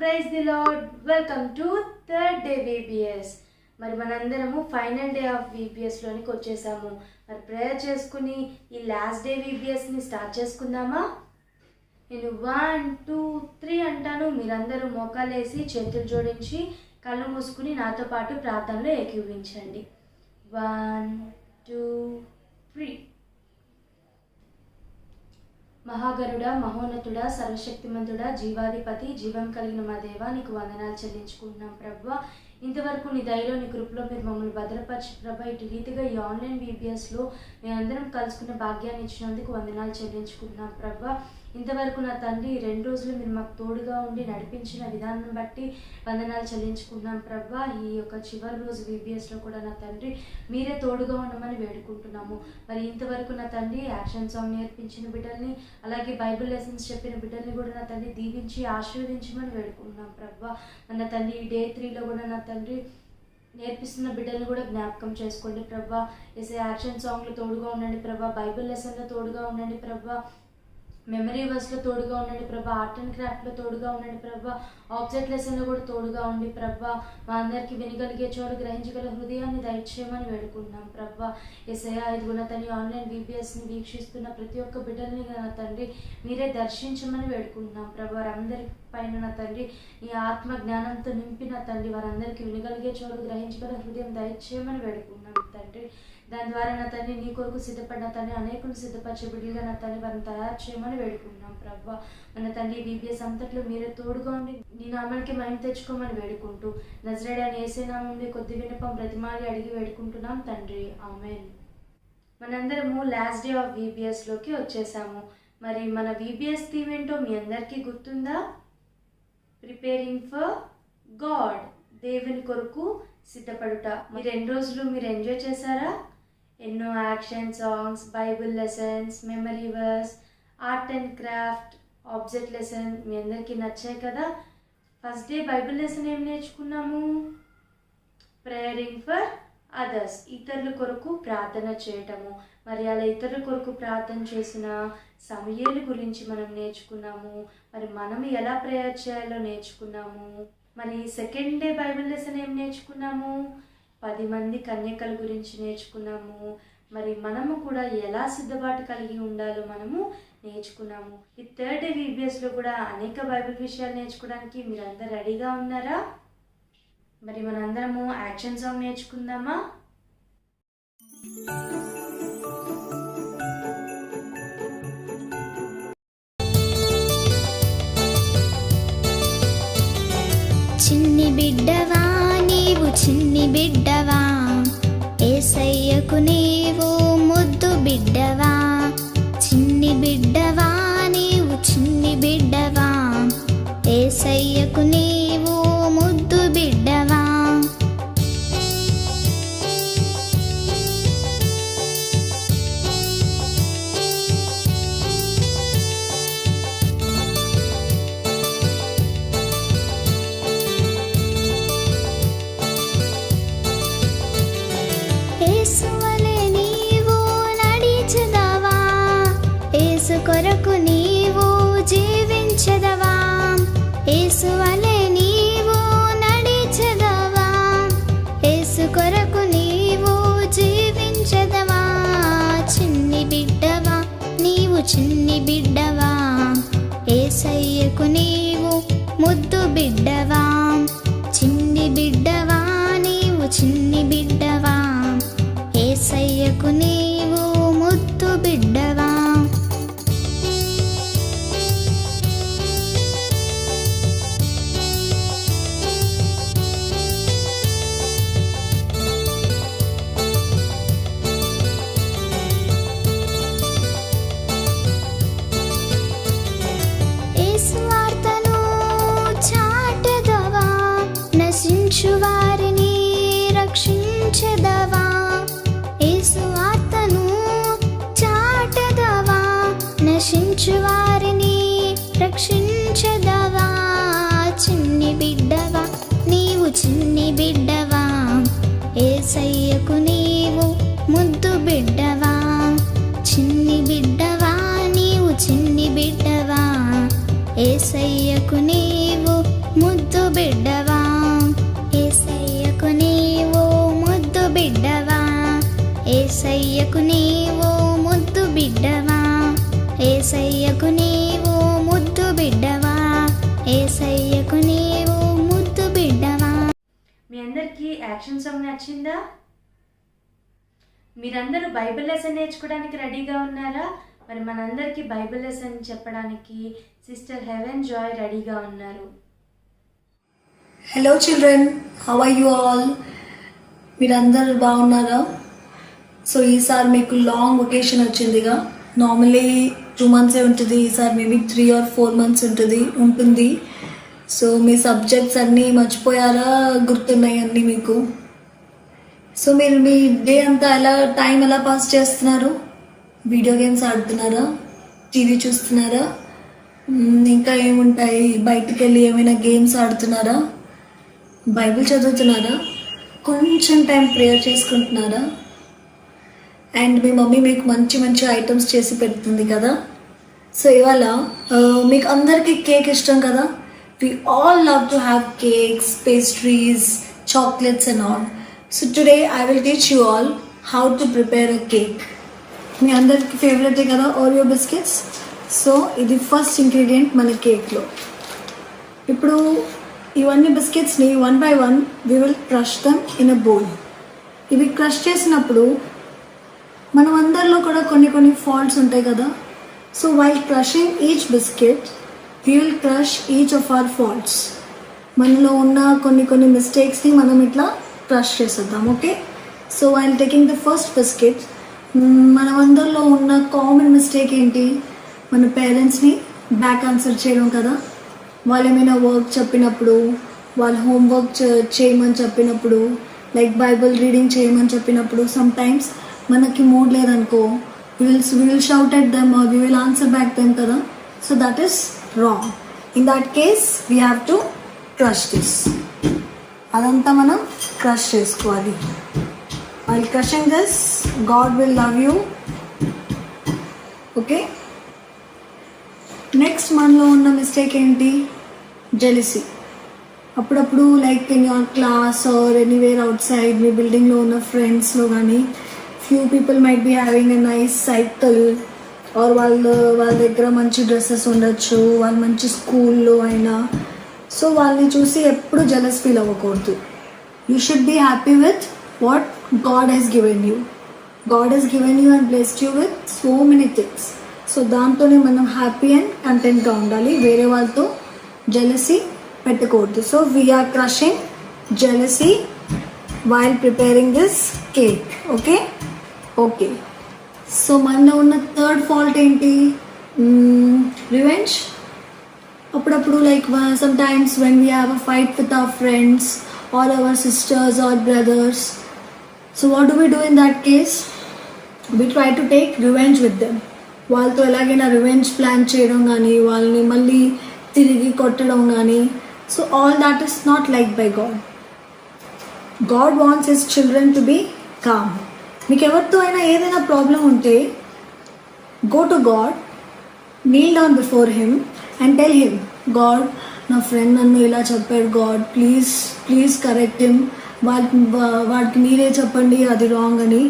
Praise the lord. Welcome to third day VBS. మరి మనందరము final day of వీబీఎస్లోనికి వచ్చేసాము. మరి ప్రేయర్ చేసుకుని ఈ లాస్ట్ డే వీబీఎస్ని స్టార్ట్ చేసుకుందామా? నేను 1 2 3 అంటాను. మీరందరూ మోకాలేసి చేతులు జోడించి కళ్ళు మూసుకుని నాతో పాటు ప్రార్థనలో ఏకీభవించండి. 1 2 3. మహాగరుడా, మహోన్నతుడా, సర్వశక్తిమంతుడా, జీవాధిపతి, జీవం కలిగిన మా దేవా, నీకు వందనాలు చెల్లించుకుంటున్నాం ప్రభువా. ఇంతవరకు నీ దయలో నీ కృపలో మీరు మమ్మల్ని భద్రపరిచి ప్రభా, ఇటు రీతిగా ఈ ఆన్లైన్ వీబీఎస్లో మేమందరం కలుసుకున్న భాగ్యాన్ని ఇచ్చినందుకు వందనాలు చెల్లించుకుంటున్నాం ప్రభా. ఇంతవరకు నా తండ్రి 2 రోజులు మీరు మాకు తోడుగా ఉండి నడిపించిన విధానం బట్టి వందనాలు చెల్లించుకుంటున్నాం ప్రభా. ఈ యొక్క చివరి రోజు వీబీఎస్లో కూడా నా తండ్రి మీరే తోడుగా ఉండమని వేడుకుంటున్నాము. మరి ఇంతవరకు నా తండ్రి యాక్షన్ సాంగ్ నేర్పించిన బిడ్డల్ని, అలాగే బైబిల్ లెసన్స్ చెప్పిన బిడ్డల్ని కూడా నా తండ్రి దీవించి ఆశీర్వదించమని వేడుకుంటున్నాం ప్రభా. నా తండ్రి డే 3లో కూడా నా తండ్రి నేర్పిస్తున్న బిడ్డలను కూడా జ్ఞాపకం చేసుకోండి ప్రభా. ఎస్ఏ యాక్షన్ సాంగ్లో తోడుగా ఉండండి ప్రభా, బైబిల్ లెసన్లో తోడుగా ఉండండి ప్రభా, మెమరీ వర్స్లో తోడుగా ఉండండి ప్రభా, ఆర్ట్ అండ్ క్రాఫ్ట్లో తోడుగా ఉండండి ప్రభా, ఆబ్జెక్ట్ లెసన్లో కూడా తోడుగా ఉండి ప్రభా, మా అందరికీ వినగలిగే చోటు గ్రహించగల హృదయాన్ని దయచేయమని వేడుకుంటున్నాం ప్రభా. యేసయ్యా, ఇదిగో నా తండ్రి ఆన్లైన్ వీబీఎస్ని వీక్షిస్తున్న ప్రతి ఒక్క బిడ్డల్ని నా తండ్రి మీరే దర్శించమని వేడుకుంటున్నాం ప్రభా. వారందరి పైన నా తండ్రి ఈ ఆత్మ జ్ఞానంతో నింపిన తండ్రి వారందరికీ వినగలిగే చోటు గ్రహించగల హృదయం దయచేయమని వేడుకుంటున్నాం తండ్రి. దాని ద్వారా నా తండ్రి నీ కొరకు సిద్ధపడిన తండ్రి అనేకులు సిద్ధపరిచే బిడ్డలుగా నా తండ్రి వారిని తయారు చేయమని వేడుకుంటున్నాం ప్రభా. మన తండ్రి వీబీఎస్ అంతట్లో మీరే తోడుగా ఉండి నీ నామానికి మహిమ తెచ్చుకోమని వేడుకుంటూ నజరేయుడైన యేసు నామములో కొద్ది విన్నపం బ్రతిమాలి అడిగి వేడుకుంటున్నాం తండ్రి, ఆమేన్. మనందరము లాస్ట్ డే ఆఫ్ వీబీఎస్లోకి వచ్చేసాము. మరి మన వీబీఎస్ థీమ్ ఏంటో మీ అందరికీ గుర్తుందా? ప్రిపేరింగ్ ఫర్ గాడ్, దేవుని కొరకు సిద్ధపడుట. ఈ 2 రోజులు మీరు ఎంజాయ్ చేశారా? ఎన్నో action songs, Bible lessons, memory verse, art and craft, object lesson మీ అందరికీ నచ్చాయి కదా? ఫస్ట్ డే బైబిల్ లెసన్ ఏం నేర్చుకున్నాము? ప్రేయరింగ్ ఫర్ అదర్స్, ఇతరుల కొరకు ప్రార్థన చేయటము. మరి అలా ఇతరుల కొరకు ప్రార్థన చేసిన సమయాల గురించి మనం నేర్చుకున్నాము. మరి మనం ఎలా ప్రేయర్ చేయాలో నేర్చుకున్నాము. మరి సెకండ్ డే బైబిల్ లెసన్ ఏం నేర్చుకున్నాము? 10 మంది కన్యకల గురించి నేర్చుకున్నాము. మరి మనము కూడా ఎలా సిద్ధపాటు కలిగి ఉండాలో మనము నేర్చుకున్నాము. ఈ థర్డ్ డే వీబీఎస్లో కూడా అనేక బైబిల్ విషయాలు నేర్చుకోవడానికి మీరందరూ రెడీగా ఉన్నారా? మరి మనందరము యాక్షన్ సాంగ్ నేర్చుకుందామా? చిన్ని బిడ్డవా, నీవు చిన్ని బిడ్డవా, యేసయ్యకు నీవు ముద్దు బిడ్డవా. చిన్ని బిడ్డవా, నీవు చిన్ని బిడ్డవా, యేసయ్యకు నీవు ముద్దు బిడ్డవా. కొరకు నీవు జీవించదవా, యేసు వలె నీవు నడిచెదవా, యేసు కొరకు నీవు జీవించదవా. చిన్ని బిడ్డవా, నీవు చిన్ని బిడ్డవా, యేసయ్యకు నీవు ముద్దు బిడ్డవా. చిన్ని బిడ్డవా, నీవు చిన్ని బిడ్డవా, యేసయ్యకు నీవు ముద్దు బిడ్డవా. బిడ్డవా యేసయ్యకు నీవు ముద్దు బిడ్డవా చిన్ని బిడ్డవా నీవు చిన్ని బిడ్డవా యేసయ్యకు నీవు ముద్దు బిడ్డవా యేసయ్యకు నీవు ముద్దు బిడ్డవా యేసయ్యకు నీవు ముద్దు బిడ్డవా యేసయ్యకు నీవు ముద్దు బిడ్డవా యేసయ్యకు నీవు ముద్దు బిడ్డవా. మీ అందరికీ యాక్షన్ సాంగ్ నచ్చిందా? మీరందరూ బైబిల్ లెసన్ నేర్చుకోవడానికి రెడీగా ఉన్నారా? మరి మనందరికీ బైబిల్ లెసన్ చెప్పడానికి సిస్టర్ హెవెన్ జాయ్ రెడీగా ఉన్నారు. Hello children, how are you all? మీరందరూ బాగున్నారా? సో ఈసారి మీకు లాంగ్ వెకేషన్ వచ్చిందిగా. నార్మల్లీ 2 months ఉంటుంది, ఈసారి మేబీ 3 or 4 months ఉంటుంది. సో మీ సబ్జెక్ట్స్ అన్నీ మర్చిపోయారా? గుర్తున్నాయి అన్నీ మీకు? సో మీరు మీ డే అంతా టైం ఎలా పాస్ చేస్తున్నారు? వీడియో గేమ్స్ ఆడుతున్నారా? టీవీ చూస్తున్నారా? ఇంకా ఏముంటాయి, బయటికి వెళ్ళి ఏమైనా గేమ్స్ ఆడుతున్నారా? బైబిల్ చదువుతున్నారా? కొంచెం టైం ప్రేయర్ చేసుకుంటున్నారా? అండ్ మీ మమ్మీ మీకు మంచి మంచి ఐటమ్స్ చేసి పెడుతుంది కదా. సో ఇవాళ మీకు అందరికీ కేక్ ఇష్టం కదా. We all love to have cakes, pastries, chocolates and all. So today I will teach you all how to prepare a cake. మీ అందరికి ఫేవరెటే కదా ఓరియో బిస్కెట్స్. సో ఇది ఫస్ట్ ఇంగ్రీడియంట్ మన కేక్లో. ఇప్పుడు ఇవన్నీ బిస్కెట్స్ని 1 by 1 we will crush them in a bowl. ఇవి క్రష్ చేసినప్పుడు మనం అందరిలో కూడా కొన్ని ఫాల్ట్స్ ఉంటాయి కదా. So while crushing each biscuit we will crush each of our faults. మనలో ఉన్న కొన్ని మిస్టేక్స్ని మనం ఇట్లా క్రష్ చేసేద్దాం. Okay. So while taking the first biscuit, మనం అందరిలో ఉన్న కామన్ మిస్టేక్ ఏంటి? మన పేరెంట్స్ని బ్యాక్ ఆన్సర్ చేయడం కదా. వాళ్ళు ఏమైనా వర్క్ చెప్పినప్పుడు, వాళ్ళు హోంవర్క్ చేయమని చెప్పినప్పుడు, లైక్ బైబిల్ రీడింగ్ చేయమని చెప్పినప్పుడు సమ్టైమ్స్ మనకి మూడ్ లేదనుకో, we will shout at them or we will answer back them కదా. So that is wrong. In that case we have to crush this. అదంతా మనం క్రష్ చేసుకోవాలి. While crushing this, God will love you. Okay. Next మనలో ఉన్న mistake ఏంటి? Jealousy. అప్పుడప్పుడు like in your class or anywhere outside, మీ బిల్డింగ్లో ఉన్న ఫ్రెండ్స్లో కానీ few people might be having a nice cycle or వాళ్ళ దగ్గర మంచి డ్రెస్సెస్ ఉండొచ్చు, వాళ్ళు మంచి స్కూల్లో అయినా. సో వాళ్ళని చూసి ఎప్పుడు జెలస్ ఫీల్ అవ్వకూడదు. You should be happy with what God has given you. God has given you and blessed you with so many things. So దాంతోనే మనం హ్యాపీ అండ్ కంటెంట్గా ఉండాలి. వేరే వాళ్ళతో జెలసీ పెట్టకూడదు. So we're crushing jealousy while preparing this cake. Okay. Okay. So మనలో ఉన్న third fault ఏంటి? Revenge. అప్పుడప్పుడు like sometimes when we have a fight with our friends or our sisters or brothers, so what do we do in that case? We try to take revenge with them. వాళ్ళతో ఎలాగైనా revenge plan చేయడం కానీ, వాళ్ళని మళ్ళీ తిరిగి కొట్టడం కానీ. So all that is not like by God. God wants his children to be calm. మీకు ఎవరితో అయినా ఏదైనా ప్రాబ్లం ఉంటే go to God, kneel down before him and tell him, God నా ఫ్రెండ్ నన్ను ఇలా చెప్పాడు, గాడ్ ప్లీజ్ కరెక్ట్ హిమ్, వాడికి మీరే చెప్పండి అది రాంగ్ అని.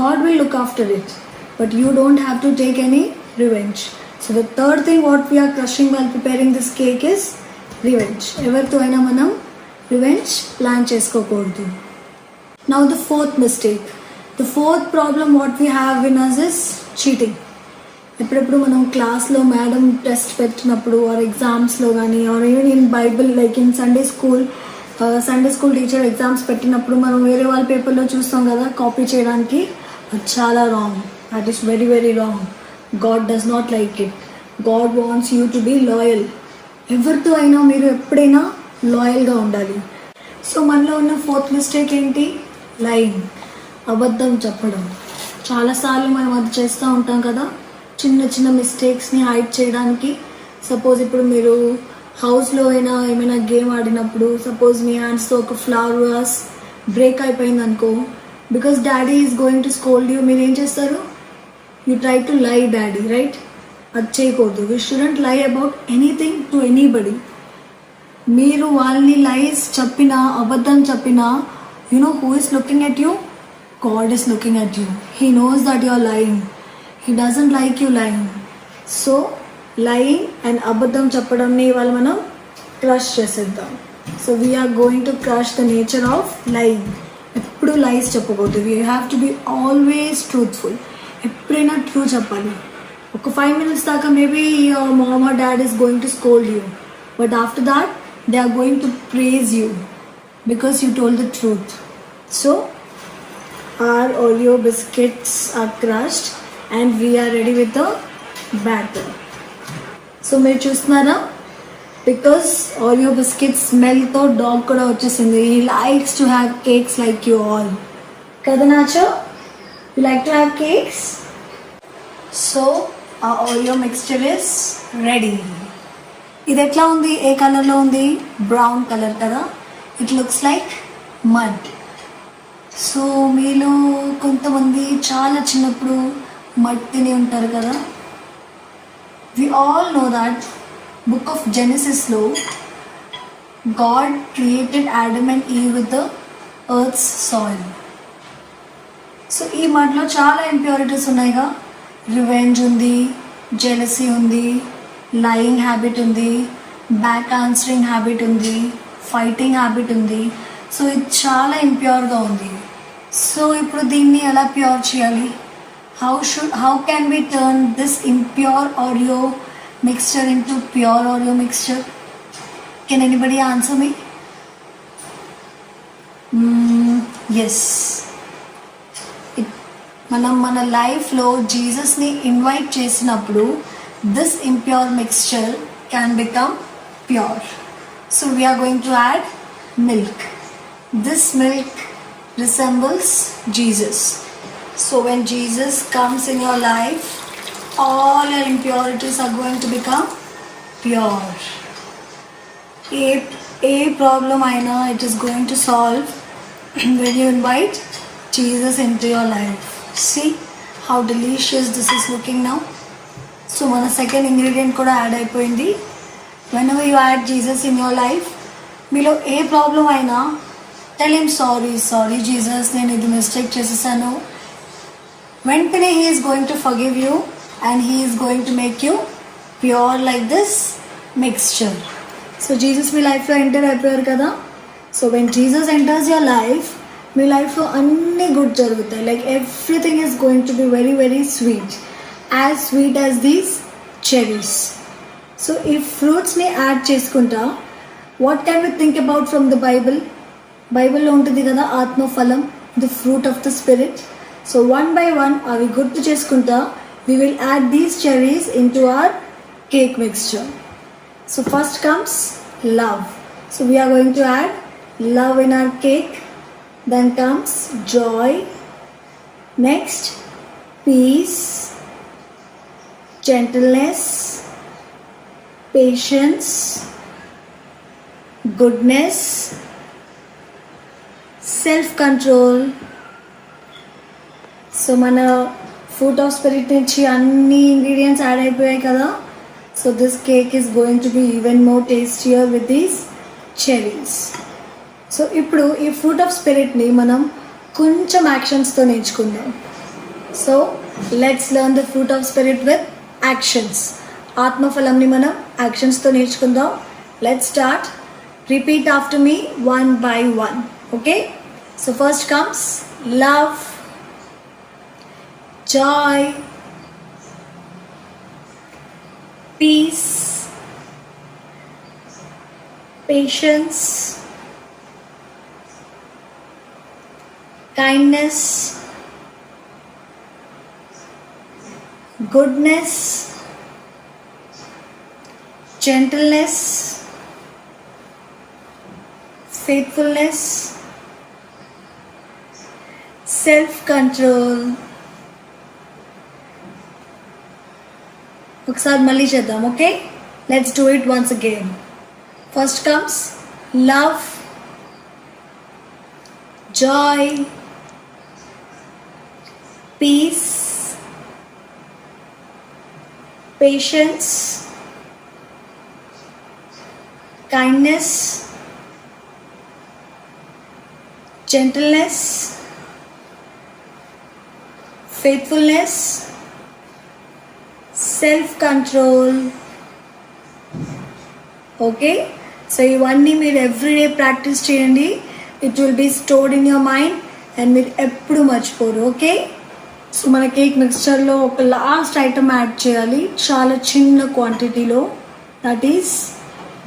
God will look after it. But you don't have to take any revenge. So the third thing what we are crushing while preparing this cake is revenge. Everto aina manam revenge plan cheskokodu. Now the fourth mistake. The fourth problem what we have in us is cheating. ఎప్పుడెప్పుడు మనం క్లాస్లో madam test పెట్టినప్పుడు or ఎగ్జామ్స్లో కానీ or even in Bible like in Sunday school teacher exams పెట్టినప్పుడు మనం వేరే వాళ్ళ పేపర్లో చూస్తాం కదా కాపీ చేయడానికి. అది చాలా wrong. That is very, very wrong. God does not like it. God wants you to be loyal. ఎవరితో అయినా మీరు ఎప్పుడైనా లాయల్గా ఉండాలి. సో మనలో ఉన్న ఫోర్త్ మిస్టేక్ ఏంటి? లైయింగ్. అబద్ధం చెప్పడం. చాలాసార్లు మనం అది చేస్తూ ఉంటాం కదా, చిన్న చిన్న మిస్టేక్స్ని హైడ్ చేయడానికి. సపోజ్ ఇప్పుడు మీరు హౌస్లో అయినా ఏమైనా గేమ్ ఆడినప్పుడు సపోజ్ మీ హ్యాండ్స్తో ఒక ఫ్లవర్ వాస్ బ్రేక్ అయిపోయింది అనుకో, because daddy is going to scold you, మీరు ఏం చేస్తారు? You try to lie daddy, right? అది చేయకూడదు. వీ షుడెంట్ లై అబౌట్ ఎనీథింగ్ టు ఎనీబడి. మీరు వాళ్ళని లైస్ చెప్పినా, అబద్ధం చెప్పినా, you know who is looking at you? God is looking at you. He knows that you are lying. He doesn't like you lying. So, lying and అబద్ధం చెప్పడంని ఇవాళ మనం crush చేసేద్దాం. So we're going to crush the nature of lying. ఎప్పుడు lies చెప్పకూడదు. We have to be always truthful. ఎప్పుడైనా true చెప్పాలి. ఒక 5 minutes దాకా maybe your mom or dad is going to scold you, but after that they are going to praise you because you told the truth. So our Oreo biscuits are crushed and we are ready with the batter. So మీరు చూస్తున్నారా, because Oreo biscuits స్మెల్తో dog కూడా వచ్చేసింది. he likes to have cakes like you all. కదా nacho, you like to have cakes? So our Oreo mixture is ready. ఇది ఎట్లా ఉంది? ఏ కలర్లో ఉంది? బ్రౌన్ కలర్ కదా. it looks like mud. So మీలో కొంతమంది చాలా చిన్నప్పుడు మట్టిని ఉంటారు కదా. We all know that book of జెనసిస్లో God created Adam and Eve with the earth's soil. So ఈ మట్టిలో చాలా ఇంప్యూరిటీస్ ఉన్నాయిగా. రివెంజ్ ఉంది, జెలసీ ఉంది, లయింగ్ హ్యాబిట్ ఉంది, బ్యాక్ ఆన్సరింగ్ హ్యాబిట్ ఉంది, ఫైటింగ్ హ్యాబిట్ ఉంది. సో ఇది చాలా ఇంప్యూర్గా ఉంది. సో ఇప్పుడు దీన్ని ఎలా ప్యూర్ చేయాలి? How can we turn this impure Oreo mixture into pure Oreo mixture? Can anybody answer me? Yes. మనం మన లైఫ్లో జీసస్ని ఇన్వైట్ చేసినప్పుడు this impure mixture can become pure. So we're going to add milk. This milk resembles Jesus. So when Jesus comes in your life, all your impurities are going to become pure. A problem aina it is going to solve when you invite Jesus into your life. See how delicious this is looking now. So mana second ingredient kuda add అయిపోయింది. Whenever you add Jesus in your life, మీలో ఏ problem అయినా tell him sorry Jesus, నేను ఇది mistake చేసేసాను. వెంటనే he is going to forgive you and he is going to make you pure like this mixture. So Jesus మీ లైఫ్లో enter అయిపోయారు కదా. So when Jesus enters your life, మీ లైఫ్లో అన్నీ గుడ్ జరుగుతాయి. Like everything is going to be very very sweet, as sweet as these cherries. So ఈ ఫ్రూట్స్ని యాడ్ చేసుకుంటా what can we think about from the బైబిల్లో ఉంటుంది కదా ఆత్మఫలం, the fruit of the spirit. So one by one అవి గుర్తు చేసుకుంటా we will add these cherries into our cake mixture. So first comes love. So we are going to add love in our cake. Then comes joy. Next, peace, gentleness, patience, goodness, self-control. So మన fruit of spirit నుంచి అన్ని ingredients add అయిపోయాయి కదా. So this cake is going to be even more tastier with these cherries. So ఇప్పుడు ఈ fruit of స్పిరిట్ని మనం కొంచెం యాక్షన్స్తో నేర్చుకుందాం. So let's learn the fruit of spirit with actions. ఆత్మఫలంని మనం యాక్షన్స్తో నేర్చుకుందాం. Let's start. Repeat after me one by one. Okay? So first comes love, joy, peace, patience, kindness, goodness, gentleness, faithfulness, self-control. ఒకసారి మళ్ళీ చేద్దాం. Okay, let's do it once again. First comes love, joy, peace, patience, kindness, gentleness, faithfulness, self-control. Okay, so ఇవన్నీ మీరు everyday practice చేయండి. It will be stored in your mind and మీరు ఎప్పుడు మర్చిపోరు. Okay, so మన కేక్ మిక్స్చర్లో ఒక last item add చేయాలి చాలా చిన్న క్వాంటిటీలో. That is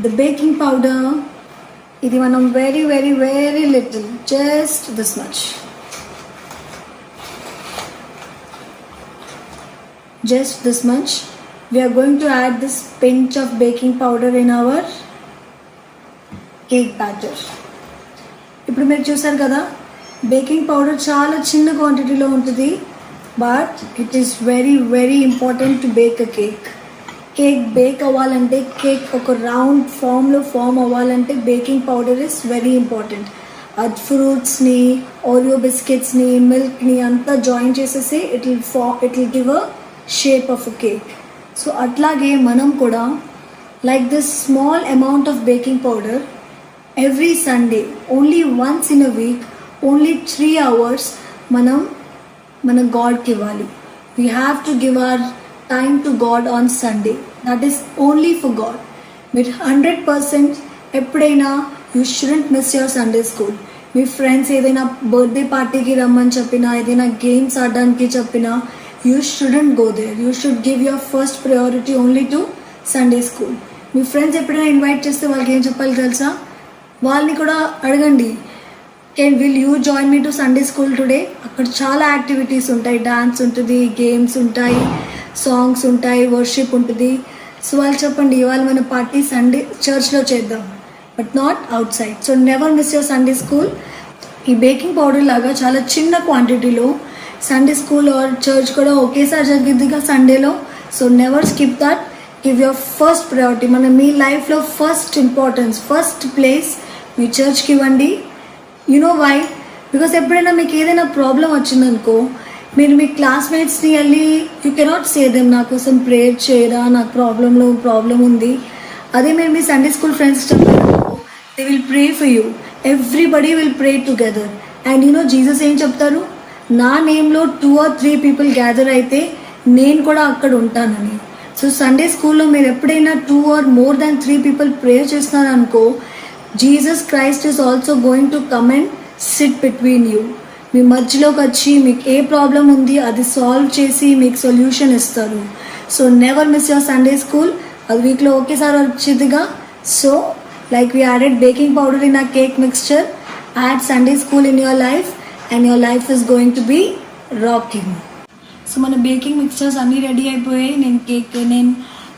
the baking powder. ఇది మనం very very very little, just this much, just this much. We are going to add this pinch of baking powder in our cake batter. ఇప్పుడు మీరు చూసారు కదా, బేకింగ్ పౌడర్ చాలా చిన్న క్వాంటిటీలో ఉంటుంది, but it is very very important to bake a cake. Cake bake అవ్వాలంటే, cake ఒక రౌండ్ ఫామ్ అవ్వాలంటే baking powder is very important. అది ఫ్రూట్స్ని, ఓరియో బిస్కెట్స్ని, మిల్క్ని అంతా జాయిన్ చేసేసి it will give a shape of a cake. So అట్లాగే మనం కూడా like this small amount of baking powder every Sunday, only once in a week, only 3 hours మన గాడ్కి ఇవ్వాలి. We have to give our time to God on Sunday. That is only for God. మీరు 100% ఎప్పుడైనా you shouldn't miss your Sunday school. Me friends ఏదైనా birthday పార్టీకి రమ్మని చెప్పినా, ఏదైనా గేమ్స్ ఆడడానికి చెప్పినా, you shouldn't go there. You should give your first priority only to Sunday school. Me friends ఎప్పుడైనా ఇన్వైట్ చేస్తే వాళ్ళకి ఏం చెప్పాలి తెలుసా? వాళ్ళని కూడా అడగండి, will you join me to Sunday school today. అక్కడ చాలా యాక్టివిటీస్ ఉంటాయి, డాన్స్ ఉంటుంది, గేమ్స్ ఉంటాయి, సాంగ్స్ ఉంటాయి, వర్షిప్ ఉంటుంది. సో వాళ్ళు చెప్పండి, ఇవాళ మన పార్టీ సండే చర్చ్లో చేద్దాం, but not out side. So never miss your Sunday school. ఈ బేకింగ్ పౌడర్ లాగా చాలా చిన్న క్వాంటిటీలో సండే స్కూల్ ఆర్ చర్చ్ కూడా ఒకేసారి జరిగిద్దిగా సండేలో. So never skip that. Give your first priority. మీ లైఫ్లో ఫస్ట్ ఇంపార్టెన్స్, ఫస్ట్ ప్లేస్ మీ చర్చ్కి ఇవ్వండి. You know why? బికాస్ ఎప్పుడైనా మీకు ఏదైనా ప్రాబ్లం వచ్చిందనుకో, మీరు మీ క్లాస్మేట్స్ని వెళ్ళి యూ కెనాట్ సే దెమ్ నా కోసం ప్రేయర్ చేయరా, నాకు ప్రాబ్లం ఉంది. అదే మీరు మీ సండే స్కూల్ ఫ్రెండ్స్ చెప్పారనుకో, they will pray for you. Everybody will pray together. And you know Jesus ఏం చెప్తారు? నా నేమ్లో 2 or 3 people గ్యాదర్ అయితే నేను కూడా అక్కడ ఉంటానని. సో సండే స్కూల్లో మీరు ఎప్పుడైనా 2 or more than 3 people prayer చేస్తున్నారనుకో, Jesus Christ is also going to come and sit between you. మీ మధ్యలోకి వచ్చి మీకు ఏ ప్రాబ్లం ఉంది అది సాల్వ్ చేసి మీకు సొల్యూషన్ ఇస్తారు. So never miss your Sunday school. అది వీక్లో ఒకేసారి వచ్చేదిగా. So like we added baking powder in a cake mixture, add Sunday school in your life and your life is going to be rocking. So మన baking mixtures అన్నీ ready అయిపోయాయి. నేను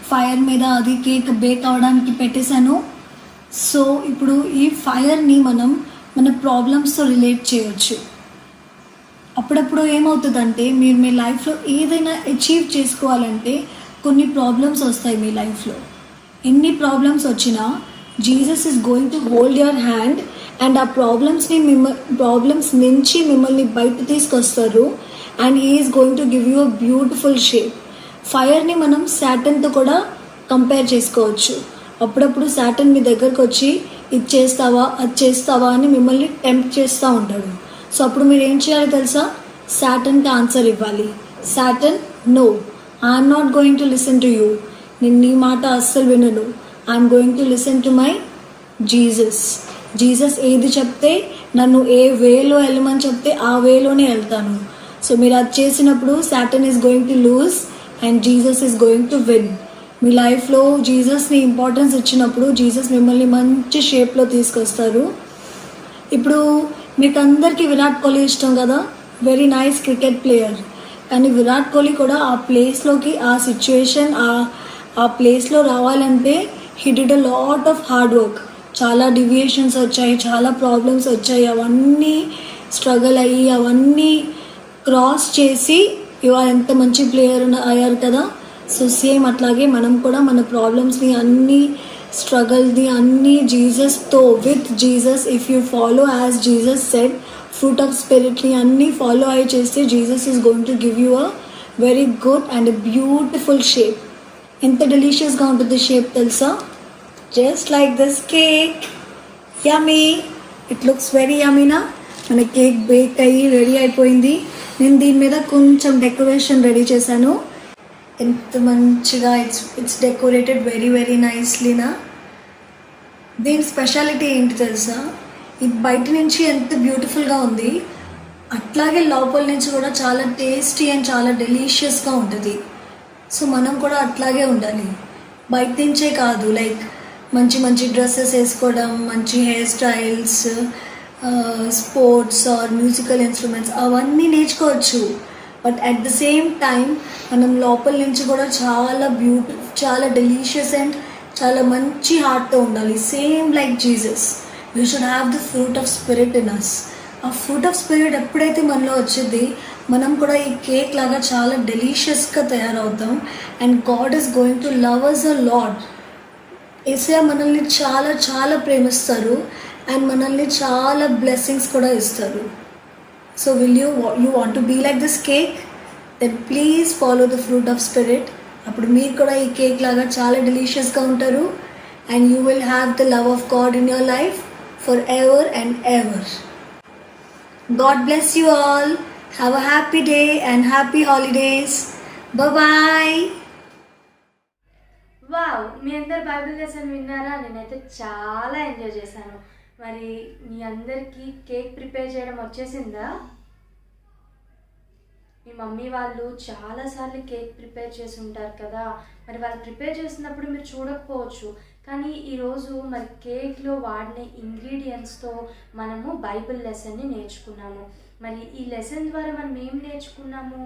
fire మీద అది కేక్ బేక్ అవ్వడానికి పెట్టేశాను. So ఇప్పుడు ఈ ఫైర్ని మన ప్రాబ్లమ్స్తో రిలేట్ చేయొచ్చు. అప్పుడప్పుడు ఏమవుతుందంటే, మీరు మీ లైఫ్లో ఏదైనా అచీవ్ చేసుకోవాలంటే కొన్ని ప్రాబ్లమ్స్ వస్తాయి మీ లైఫ్లో. ఎన్ని ప్రాబ్లమ్స్ వచ్చినా Jesus is going to hold your hand and ఆ ప్రాబ్లమ్స్ నుంచి మిమ్మల్ని బయట తీసుకొస్తారు. And he is going to give you a beautiful shape. ఫైర్ని మనం సాటన్తో కూడా కంపేర్ చేసుకోవచ్చు. అప్పుడప్పుడు సాటన్ మీ దగ్గరకు వచ్చి ఇది చేస్తావా, అది చేస్తావా అని మిమ్మల్ని టెంప్ట్ చేస్తూ ఉంటాడు. సో అప్పుడు మీరు ఏం చేయాలి తెలుసా? సాటన్కి ఆన్సర్ ఇవ్వాలి. Satan, no, I'm not going to listen to you. నేను నీ మాట అస్సలు వినను. I'm going to listen to my Jesus. Jesus ఏది చెప్తే, నన్ను ఏ వేలో వెళ్ళమని చెప్తే ఆ వేలోనే వెళ్తాను. సో మీరు అది చేసినప్పుడు Satan is going to lose and Jesus is going to win. మీ లైఫ్లో జీసస్ని ఇంపార్టెన్స్ ఇచ్చినప్పుడు జీసస్ మిమ్మల్ని మంచి షేప్లో తీసుకొస్తారు. ఇప్పుడు మీకు అందరికీ విరాట్ కోహ్లీ ఇష్టం కదా, వెరీ నైస్ క్రికెట్ ప్లేయర్. కానీ విరాట్ కోహ్లీ కూడా ఆ ప్లేస్లోకి, ఆ సిచ్యువేషన్, ఆ ప్లేస్లో రావాలంటే he did a lot of hard work. చాలా డివియేషన్స్ వచ్చాయి, చాలా ప్రాబ్లమ్స్ వచ్చాయి, అవన్నీ స్ట్రగుల్ అయ్యి అవన్నీ క్రాస్ చేసి ఇవాళ ఎంత మంచి ప్లేయర్ అయ్యారు కదా. సో సేమ్ అట్లాగే మనం కూడా మన ప్రాబ్లమ్స్ని అన్నీ స్ట్రగల్ని అన్నీ జీసస్తో, with Jesus, if you follow as Jesus said, fruit of స్పిరిట్ని అన్నీ ఫాలో అయ్యి చేస్తే Jesus is going to give you a very good and beautiful shape. ఎంత డెలిషియస్గా ఉంటుంది షేప్ తెలుసా? Just like this cake. Yummy, it looks very యమ్మీనా. మన కేక్ బేక్ అయ్యి రెడీ అయిపోయింది. నేను దీని మీద కొంచెం డెకరేషన్ రెడీ చేశాను. ఎంత మంచిగా ఇట్స్ డెకరేటెడ్ వెరీ వెరీ నైస్లీనా. దీని స్పెషాలిటీ ఏంటి తెలుసా? ఇది బయట నుంచి ఎంత బ్యూటిఫుల్గా ఉంది, అట్లాగే లోపల నుంచి కూడా చాలా టేస్టీ అండ్ చాలా డెలీషియస్గా ఉంటుంది. సో మనం కూడా అట్లాగే ఉండాలి. బయట నుంచే కాదు, లైక్ మంచి మంచి డ్రెస్సెస్ వేసుకోవడం, మంచి hair styles, sports or musical instruments అవన్నీ నేర్చుకోవచ్చు. But at the same time మనం లోపల నుంచి కూడా చాలా డెలీషియస్ అండ్ చాలా మంచి హార్ట్తో ఉండాలి. Same like Jesus, we should have the fruit of spirit in us. ఆ ఫ్రూట్ ఆఫ్ స్పిరిట్ ఎప్పుడైతే మనలో వచ్చింది, మనం కూడా ఈ కేక్ లాగా చాలా డెలీషియస్గా తయారవుతాం. And God is going to love us a lot. Yesayya మనల్ని చాలా చాలా ప్రేమిస్తారు అండ్ మనల్ని చాలా బ్లెస్సింగ్స్ కూడా ఇస్తారు. So will you want to be like this cake? Then please follow the fruit of spirit. అప్పుడు మీరు కూడా ఈ కేక్ లాగా చాలా డెలీషియస్గా ఉంటారు and you will have the love of God in your life for ever and ever. God bless you all. Have a happy day and happy holidays. Bye-bye. Wow, మీ అందరు బైబిల్ లెసన్ విన్నారా? నేనైతే చాలా enjoy చేశాను. మరి మీ అందరికీ cake prepare చేయడం వచ్చేసిందా? మీ మమ్మీ వాళ్ళు చాలాసార్లు కేక్ ప్రిపేర్ చేసి ఉంటారు కదా. మరి వాళ్ళు ప్రిపేర్ చేసినప్పుడు మీరు చూడకపోవచ్చు, కానీ ఈరోజు మరి కేక్లో వాడిన ఇంగ్రీడియంట్స్తో మనము బైబిల్ లెసన్ని నేర్చుకున్నాము. మరి ఈ లెసన్ ద్వారా మనం ఏం నేర్చుకున్నాము?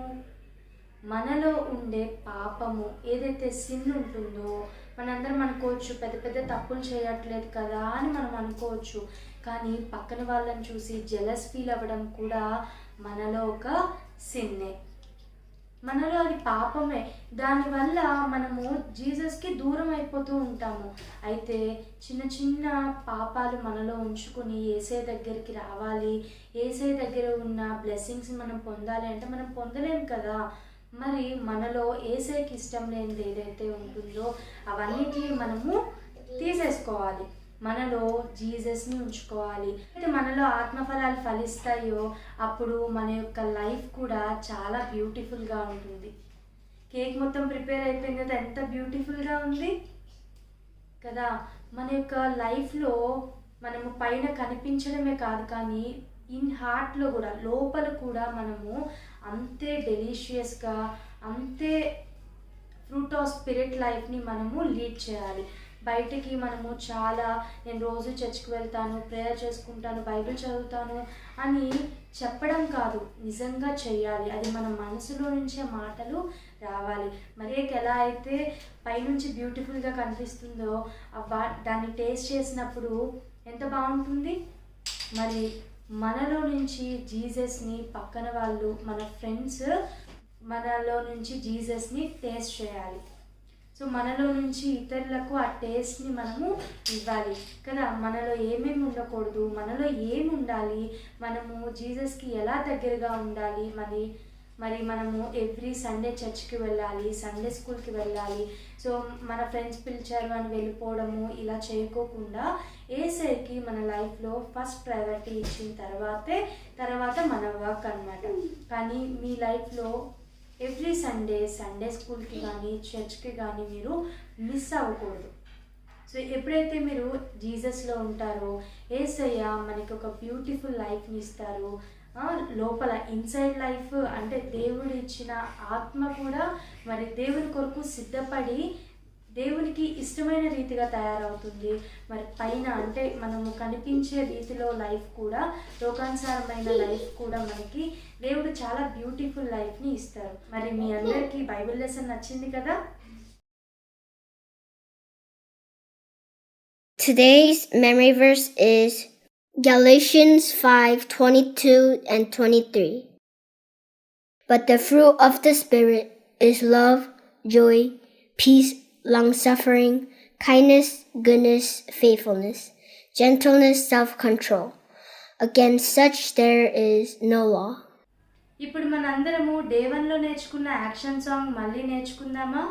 మనలో ఉండే పాపము, ఏదైతే సిన్ ఉంటుందో, మనందరం అనుకోవచ్చు పెద్ద పెద్ద తప్పులు చేయట్లేదు కదా అని మనం అనుకోవచ్చు. కానీ పక్కన వాళ్ళని చూసి జెలస్ ఫీల్ అవ్వడం కూడా మనలో ఒక సిన్నే, మనలో అది పాపమే. దానివల్ల మనము జీసస్కి దూరం అయిపోతూ ఉంటాము. అయితే చిన్న చిన్న పాపాలు మనలో ఉంచుకొని యేసయ్య దగ్గరికి రావాలి, యేసయ్య దగ్గర ఉన్న బ్లెస్సింగ్స్ మనం పొందాలి అంటే మనం పొందలేము కదా. మరి మనలో యేసయ్యకి ఇష్టం లేనిది ఏదైతే ఉంటుందో అవన్నిటిని మనము తీసేసుకోవాలి, మనలో జీసస్ని ఉంచుకోవాలి. అయితే మనలో ఆత్మఫలాలు ఫలిస్తాయో అప్పుడు మన యొక్క లైఫ్ కూడా చాలా బ్యూటిఫుల్గా ఉంటుంది. కేక్ మొత్తం ప్రిపేర్ అయిపోయింది కదా, ఎంత బ్యూటిఫుల్గా ఉంది కదా. మన యొక్క లైఫ్లో మనము పైన కనిపించడమే కాదు, కానీ ఇన్ హార్ట్లో కూడా, లోపల కూడా మనము అంతే డెలీషియస్గా, అంతే ఫ్రూట్ ఆఫ్ స్పిరిట్ లైఫ్ని మనము లీడ్ చేయాలి. బయటికి మనము చాలా, నేను రోజు చర్చ్కి వెళ్తాను, ప్రేయర్ చేసుకుంటాను, బైబిల్ చదువుతాను అని చెప్పడం కాదు, నిజంగా చేయాలి. అది మన మనసులో నుంచే మాటలు రావాలి. మరి ఎలా అయితే పైనుంచి బ్యూటిఫుల్గా కనిపిస్తుందో దాన్ని టేస్ట్ చేసినప్పుడు ఎంత బాగుంటుంది. మరి మనలో నుంచి జీసస్ని పక్కన వాళ్ళు, మన ఫ్రెండ్స్ మనలో నుంచి జీసస్ని టేస్ట్ చేయాలి. సో మనలో నుంచి ఇతరులకు ఆ టేస్ట్ని మనము ఇవ్వాలి కదా. మనలో ఏమేమి ఉండకూడదు, మనలో ఏమి ఉండాలి, మనము జీసస్కి ఎలా దగ్గరగా ఉండాలి. మరి మనము ఎవ్రీ సండే చర్చ్కి వెళ్ళాలి, సండే స్కూల్కి వెళ్ళాలి. సో మన ఫ్రెండ్స్ పిలిచారు అని వెళ్ళిపోవడము ఇలా చేయకోకుండా యేసయ్యకి మన లైఫ్లో ఫస్ట్ ప్రయారిటీ ఇచ్చిన తర్వాత మన వర్క్ అన్నమాట. కానీ మీ లైఫ్లో ఎవ్రీ సండే స్కూల్కి కానీ చర్చ్కి కానీ మీరు మిస్ అవ్వకూడదు. సో ఎప్పుడైతే మీరు జీసస్లో ఉంటారో యేసయ్య మనకి ఒక బ్యూటిఫుల్ లైఫ్ని ఇస్తారు. లోపల ఇన్సైడ్ లైఫ్ అంటే దేవుడు ఇచ్చిన ఆత్మ కూడా మరి దేవుని కొరకు సిద్ధపడి దేవునికి ఇష్టమైన రీతిగా తయారవుతుంది. మరి పైన అంటే మనము కనిపించే రీతిలో లైఫ్ కూడా, లోకానుసారమైన లైఫ్ కూడా మనకి దేవుడు చాలా బ్యూటిఫుల్ లైఫ్ని ఇస్తారు. మరి మీ అందరికీ బైబిల్ లెసన్ నచ్చింది కదా. Today's memory verse is Galatians 5:22 and 23. But the fruit of the Spirit is love, joy, peace, long-suffering, kindness, goodness, faithfulness, gentleness, self-control. Against such there is no law. ఇప్పుడు మనందరము day 1లో నేర్చుకున్న action song మళ్ళీ నేర్చుకుందామా?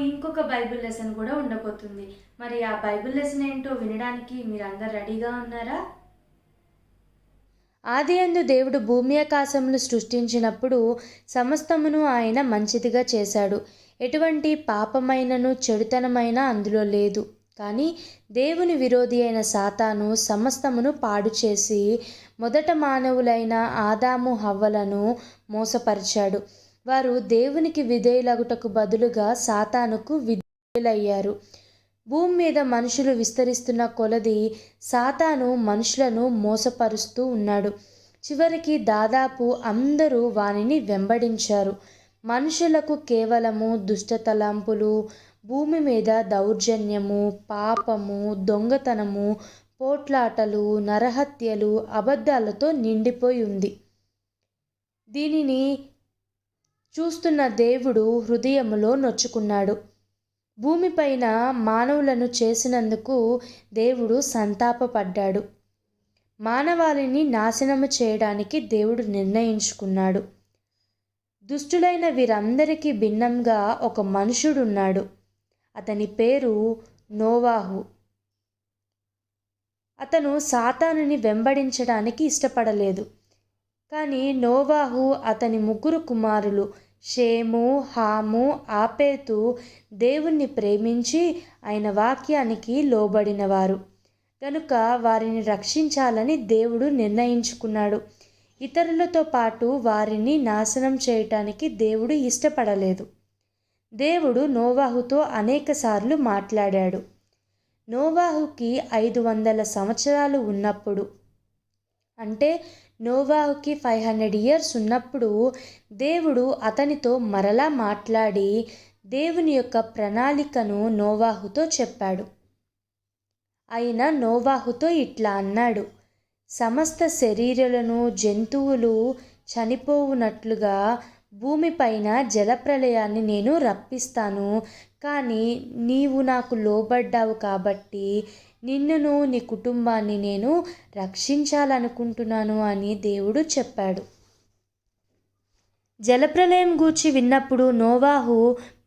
ఇంకొక Bible lesson కూడా ఉండబోతుంది. మరి ఆ Bible lesson ఏంటో వినడానికి మీరందరూ రెడీగా ఉన్నారా? ఆదియందు దేవుడు భూమి ఆకాశములు సృష్టించినప్పుడు సమస్తమును ఆయన మంచిదిగా చేశాడు. ఎటువంటి పాపమైనను చెడుతనమైన అందులో లేదు. కానీ దేవుని విరోధి అయిన సాతాను సమస్తమును పాడు చేసి మొదట మానవులైన ఆదాము హవ్వలను మోసపరిచాడు. వారు దేవునికి విధేయులగుటకు బదులుగా సాతానుకు విధేయులయ్యారు. భూమి మీద మనుషులు విస్తరిస్తున్న కొలది సాతాను మనుషులను మోసపరుస్తూ ఉన్నాడు. చివరికి దాదాపు అందరూ వానిని వెంబడించారు. మనుషులకు కేవలము దుష్టతలంపులు, భూమి మీద దౌర్జన్యము, పాపము, దొంగతనము, పోట్లాటలు, నరహత్యలు, అబద్ధాలతో నిండిపోయి ఉంది. దీనిని చూస్తున్న దేవుడు హృదయములో నొచ్చుకున్నాడు. భూమిపైన మానవులను చేసినందుకు దేవుడు సంతాపపడ్డాడు. మానవాళిని నాశనము చేయడానికి దేవుడు నిర్ణయించుకున్నాడు. దుష్టులైన వీరందరికీ భిన్నంగా ఒక మనుషుడున్నాడు. అతని పేరు నోవాహు. అతను సాతానుని వెంబడించడానికి ఇష్టపడలేదు. కానీ నోవాహు, అతని 3 కుమారులు షేము, హాము, ఆపేతు దేవుణ్ణి ప్రేమించి ఆయన వాక్యానికి లోబడినవారు గనుక వారిని రక్షించాలని దేవుడు నిర్ణయించుకున్నాడు. ఇతరులతో పాటు వారిని నాశనం చేయటానికి దేవుడు ఇష్టపడలేదు. దేవుడు నోవాహుతో అనేకసార్లు మాట్లాడాడు. నోవాహుకి 500 సంవత్సరాలు ఉన్నప్పుడు, అంటే నోవాహుకి 500 ఇయర్స్ ఉన్నప్పుడు దేవుడు అతనితో మరలా మాట్లాడి దేవుని యొక్క ప్రణాళికను నోవాహుతో చెప్పాడు. ఆయన నోవాహుతో ఇట్లా అన్నాడు, సమస్త శరీరాలను జంతువులు చనిపోవునట్లుగా భూమిపైన జలప్రళయాన్ని నేను రప్పిస్తాను. కానీ నీవు నాకు లోబడ్డావు కాబట్టి నిన్నును నీ కుటుంబాన్ని నేను రక్షించాలనుకుంటున్నాను అని దేవుడు చెప్పాడు. జలప్రలయం గూర్చి విన్నప్పుడు నోవాహు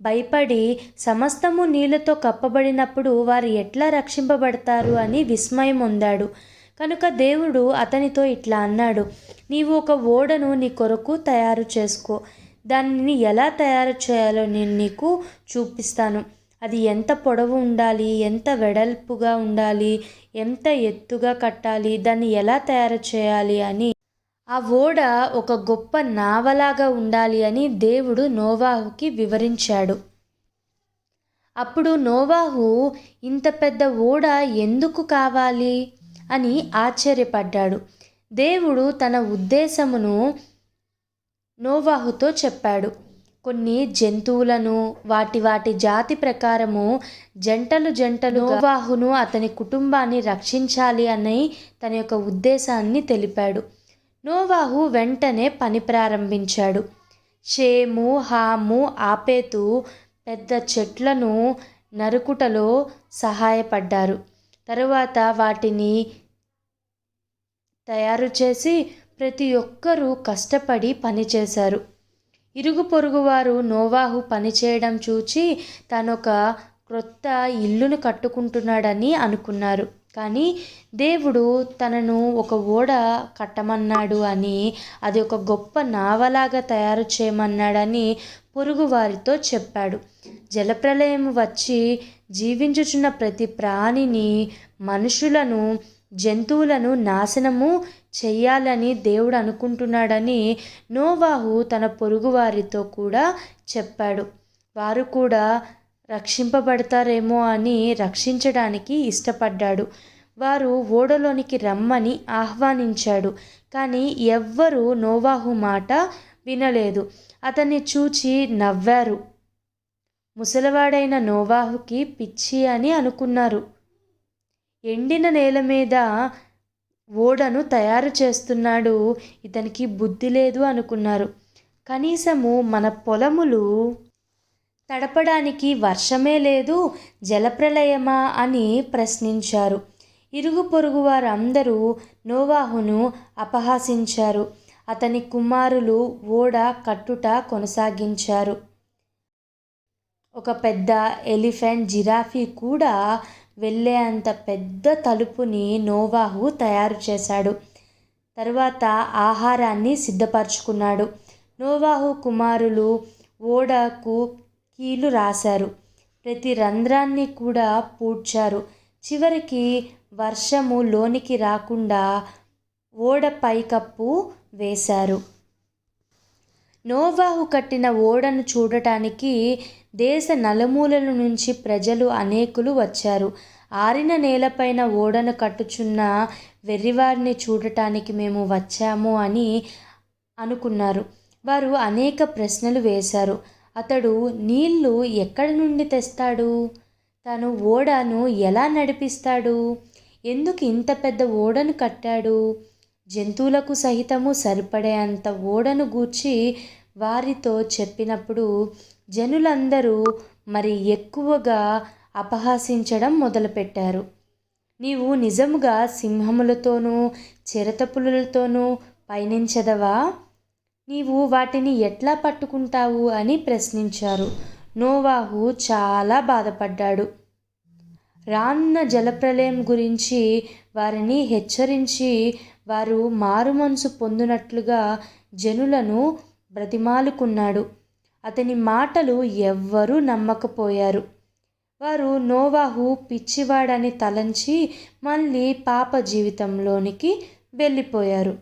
భయపడి సమస్తము నీళ్లతో కప్పబడినప్పుడు వారు ఎట్లా రక్షింపబడతారు అని విస్మయం పొందాడు. కనుక దేవుడు అతనితో ఇట్లా అన్నాడు, నీవు ఒక ఓడను నీ కొరకు తయారు చేసుకో. దానిని ఎలా తయారు చేయాలో నేను నీకు చూపిస్తాను. అది ఎంత పొడవు ఉండాలి, ఎంత వెడల్పుగా ఉండాలి, ఎంత ఎత్తుగా కట్టాలి, దాన్ని ఎలా తయారు చేయాలి అని, ఆ ఓడ ఒక గొప్ప నావలాగా ఉండాలి అని దేవుడు నోవాహుకి వివరించాడు. అప్పుడు నోవాహు ఇంత పెద్ద ఓడ ఎందుకు కావాలి అని ఆశ్చర్యపడ్డాడు. దేవుడు తన ఉద్దేశమును నోవాహుతో చెప్పాడు. కొన్ని జంతువులను వాటి జాతి ప్రకారము జంటలు నోవాహును అతని కుటుంబాన్ని రక్షించాలి అని తన యొక్క ఉద్దేశాన్ని తెలిపాడు. నోవాహు వెంటనే పని ప్రారంభించాడు. షేము, హాము, ఆపేతు పెద్ద చెట్లను నరుకుటలో సహాయపడ్డారు. తరువాత వాటిని తయారు చేసి ప్రతి ఒక్కరూ కష్టపడి పనిచేశారు. ఇరుగు పొరుగువారు నోవాహు పనిచేయడం చూచి తనొక క్రొత్త ఇల్లును కట్టుకుంటున్నాడని అనుకున్నారు. కానీ దేవుడు తనను ఒక ఓడ కట్టమన్నాడు అని, అది ఒక గొప్ప నావలాగా తయారు చేయమన్నాడని పొరుగువారితో చెప్పాడు. జలప్రలయం వచ్చి జీవించుచున్న ప్రతి ప్రాణిని, మనుషులను, జంతువులను నాశనము చెయ్యాలని దేవుడు అనుకుంటున్నాడని నోవాహు తన పొరుగువారితో కూడా చెప్పాడు. వారు కూడా రక్షింపబడతారేమో అని రక్షించడానికి ఇష్టపడ్డాడు. వారు ఓడలోనికి రమ్మని ఆహ్వానించాడు. కానీ ఎవ్వరూ నోవాహు మాట వినలేదు. అతన్ని చూచి నవ్వారు. ముసలివాడైన నోవాహుకి పిచ్చి అని అనుకున్నారు. ఎండిన నేల మీద ఓడను తయారు చేస్తున్నాడు, ఇతనికి బుద్ధి లేదు అనుకున్నారు. కనీసము మన పొలములు తడపడానికి వర్షమే లేదు, జలప్రలయమా అని ప్రశ్నించారు. ఇరుగు పొరుగు వారందరూ నోవాహును అపహాసించారు. అతని కుమారులు ఓడ కట్టుట కొనసాగించారు. ఒక పెద్ద ఎలిఫెంట్, జిరాఫీ కూడా వెళ్ళే అంత పెద్ద తలుపుని నోవాహు తయారు చేశాడు. తరువాత ఆహారాన్ని సిద్ధపరచుకున్నాడు. నోవాహు కుమారులు ఓడకు కీలు రాశారు. ప్రతి రంధ్రాన్ని కూడా పూడ్చారు. చివరికి వర్షము లోనికి రాకుండా ఓడ పైకప్పు వేశారు. నోవాహు కట్టిన ఓడను చూడటానికి దేశ నలుమూలల నుంచి ప్రజలు అనేకులు వచ్చారు. ఆరిన నేలపైన ఓడను కట్టుచున్న వెర్రివారిని చూడటానికి మేము వచ్చాము అని అనుకున్నారు. వారు అనేక ప్రశ్నలు వేశారు. అతడు నీళ్లు ఎక్కడి నుండి తెస్తాడు? తను ఓడను ఎలా నడిపిస్తాడు? ఎందుకు ఇంత పెద్ద ఓడను కట్టాడు? జంతువులకు సహితము సరిపడే అంత ఓడను గూర్చి వారితో చెప్పినప్పుడు జనులందరూ మరి ఎక్కువగా అపహాసించడం మొదలుపెట్టారు. నీవు నిజముగా సింహములతోనూ చిరతపులులతోనూ పయనించదవా? నీవు వాటిని ఎట్లా పట్టుకుంటావు అని ప్రశ్నించారు. నోవాహు చాలా బాధపడ్డాడు. రానున్న జలప్రలయం గురించి వారిని హెచ్చరించి వారు మారుమనసు పొందినట్లుగా జనులను బ్రతిమాలుకున్నాడు. అతని మాటలు ఎవ్వరూ నమ్మకపోయారు. వారు నోవాహు పిచ్చివాడని తలంచి మళ్ళీ పాప జీవితంలోనికి వెళ్ళిపోయారు.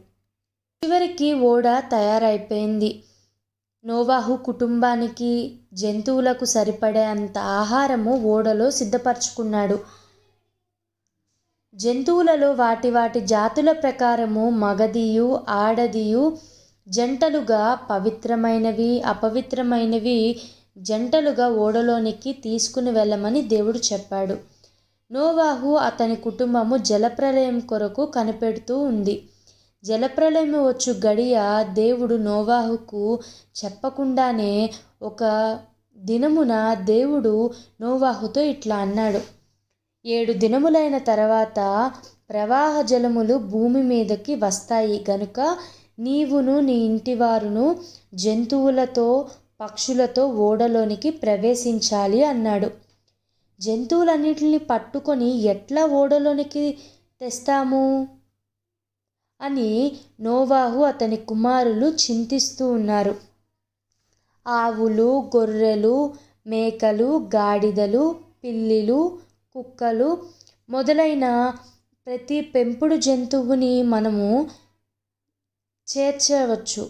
చివరికి ఓడ తయారైపోయింది. నోవాహు కుటుంబానికి, జంతువులకు సరిపడే అంత ఆహారము ఓడలో సిద్ధపరచుకున్నాడు. జంతువులలో వాటి వాటి జాతుల ప్రకారము మగదియు ఆడదియు జంటలుగా, పవిత్రమైనవి అపవిత్రమైనవి జంటలుగా ఓడలోనికి తీసుకుని వెళ్ళమని దేవుడు చెప్పాడు. నోవాహు అతని కుటుంబము జలప్రలయం కొరకు కనిపెడుతూ ఉంది. జలప్రలయం వచ్చు గడియ దేవుడు నోవాహుకు చెప్పకుండానే ఒక దినమున దేవుడు నోవాహుతో ఇట్లా అన్నాడు: 7 దినములైన తర్వాత ప్రవాహ జలములు భూమి మీదకి వస్తాయి గనుక నీవును నీ ఇంటివారును జంతువులతో పక్షులతో ఓడలోనికి ప్రవేశించాలి అన్నాడు. జంతువులన్నిటిని పట్టుకొని ఎట్లా ఓడలోనికి తెస్తాము అని నోవాహు అతని కుమారులు చింతిస్తూ ఉన్నారు. ఆవులు, గొర్రెలు, మేకలు, గాడిదలు, పిల్లిలు, కుక్కలు మొదలైన ప్రతి పెంపుడు జంతువుని మనము చేర్చవచ్చు,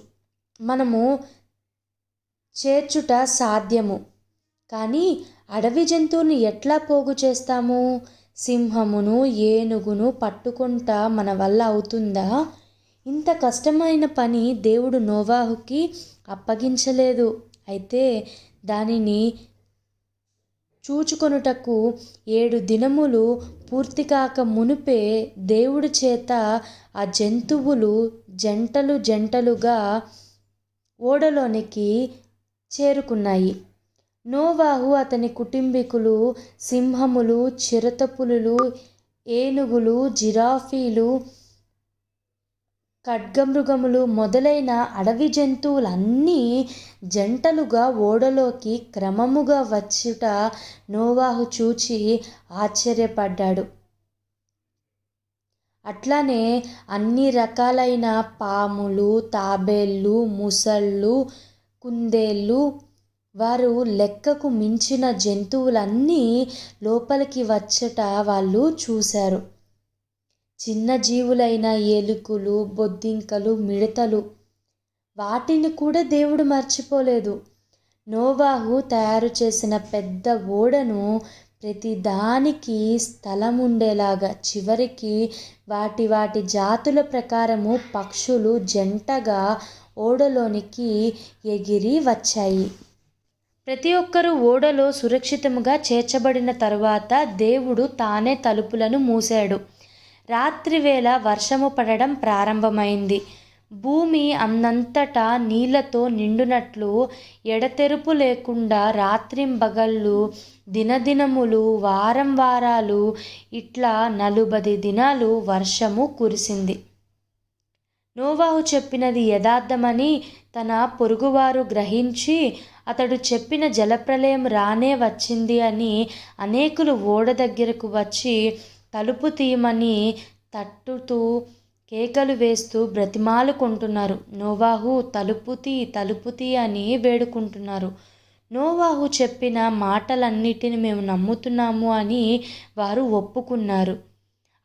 మనము చేర్చుట సాధ్యము. కానీ అడవి జంతువుని ఎట్లా పోగు చేస్తాము? సింహమును, ఏనుగును పట్టుకుంటా మన వల్ల అవుతుందా? ఇంత కష్టమైన పని దేవుడు నోవాహుకి అప్పగించలేదు. అయితే దానిని చూచుకొనుటకు 7 దినములు పూర్తి కాక మునుపే దేవుడి చేత ఆ జంతువులు జంటలు జంటలుగా ఓడలోనికి చేరుకున్నాయి. నోవాహు అతని కుటుంబీకులు సింహములు, చిరుతపులులు, ఏనుగులు, జిరాఫీలు, ఖడ్గమృగములు మొదలైన అడవి జంతువులన్నీ జంటలుగా ఓడలోకి క్రమముగా వచ్చుట నోవాహు చూచి ఆశ్చర్యపడ్డాడు. అట్లానే అన్ని రకాలైన పాములు, తాబేళ్ళు, ముసళ్ళు, కుందేళ్ళు, వారు లెక్కకు మించిన జంతువులన్నీ లోపలికి వచ్చట వాళ్ళు చూశారు. చిన్న జీవులైన ఎలుకలు, బొద్దింకలు, మిడతలు, వాటిని కూడా దేవుడు మర్చిపోలేదు. నోవాహు తయారు చేసిన పెద్ద ఓడను ప్రతి దానికి స్థలం ఉండేలాగా చివరికి వాటి వాటి జాతుల ప్రకారము పక్షులు జంటగా ఓడలోనికి ఎగిరి వచ్చాయి. ప్రతి ఒక్కరూ ఓడలో సురక్షితముగా చేర్చబడిన తరువాత దేవుడు తానే తలుపులను మూసాడు. రాత్రివేళ వర్షము పడడం ప్రారంభమైంది. భూమి అన్నంతటా నీళ్లతో నిండునట్లు ఎడతెరుపు లేకుండా రాత్రింబగళ్ళు, దినదినములు, వారం వారాలు ఇట్లా 40 దినాలు వర్షము కురిసింది. నోవాహు చెప్పినది యథార్థమని తన పొరుగువారు గ్రహించి అతడు చెప్పిన జలప్రలయం రానే వచ్చింది అని అనేకులు ఓడ దగ్గరకు వచ్చి తలుపు తీయమని తట్టుతూ కేకలు వేస్తూ బ్రతిమాలుకుంటున్నారు. నోవాహు తలుపు తీ అని వేడుకుంటున్నారు. నోవాహు చెప్పిన మాటలన్నిటిని మేము నమ్ముతున్నాము అని వారు ఒప్పుకున్నారు.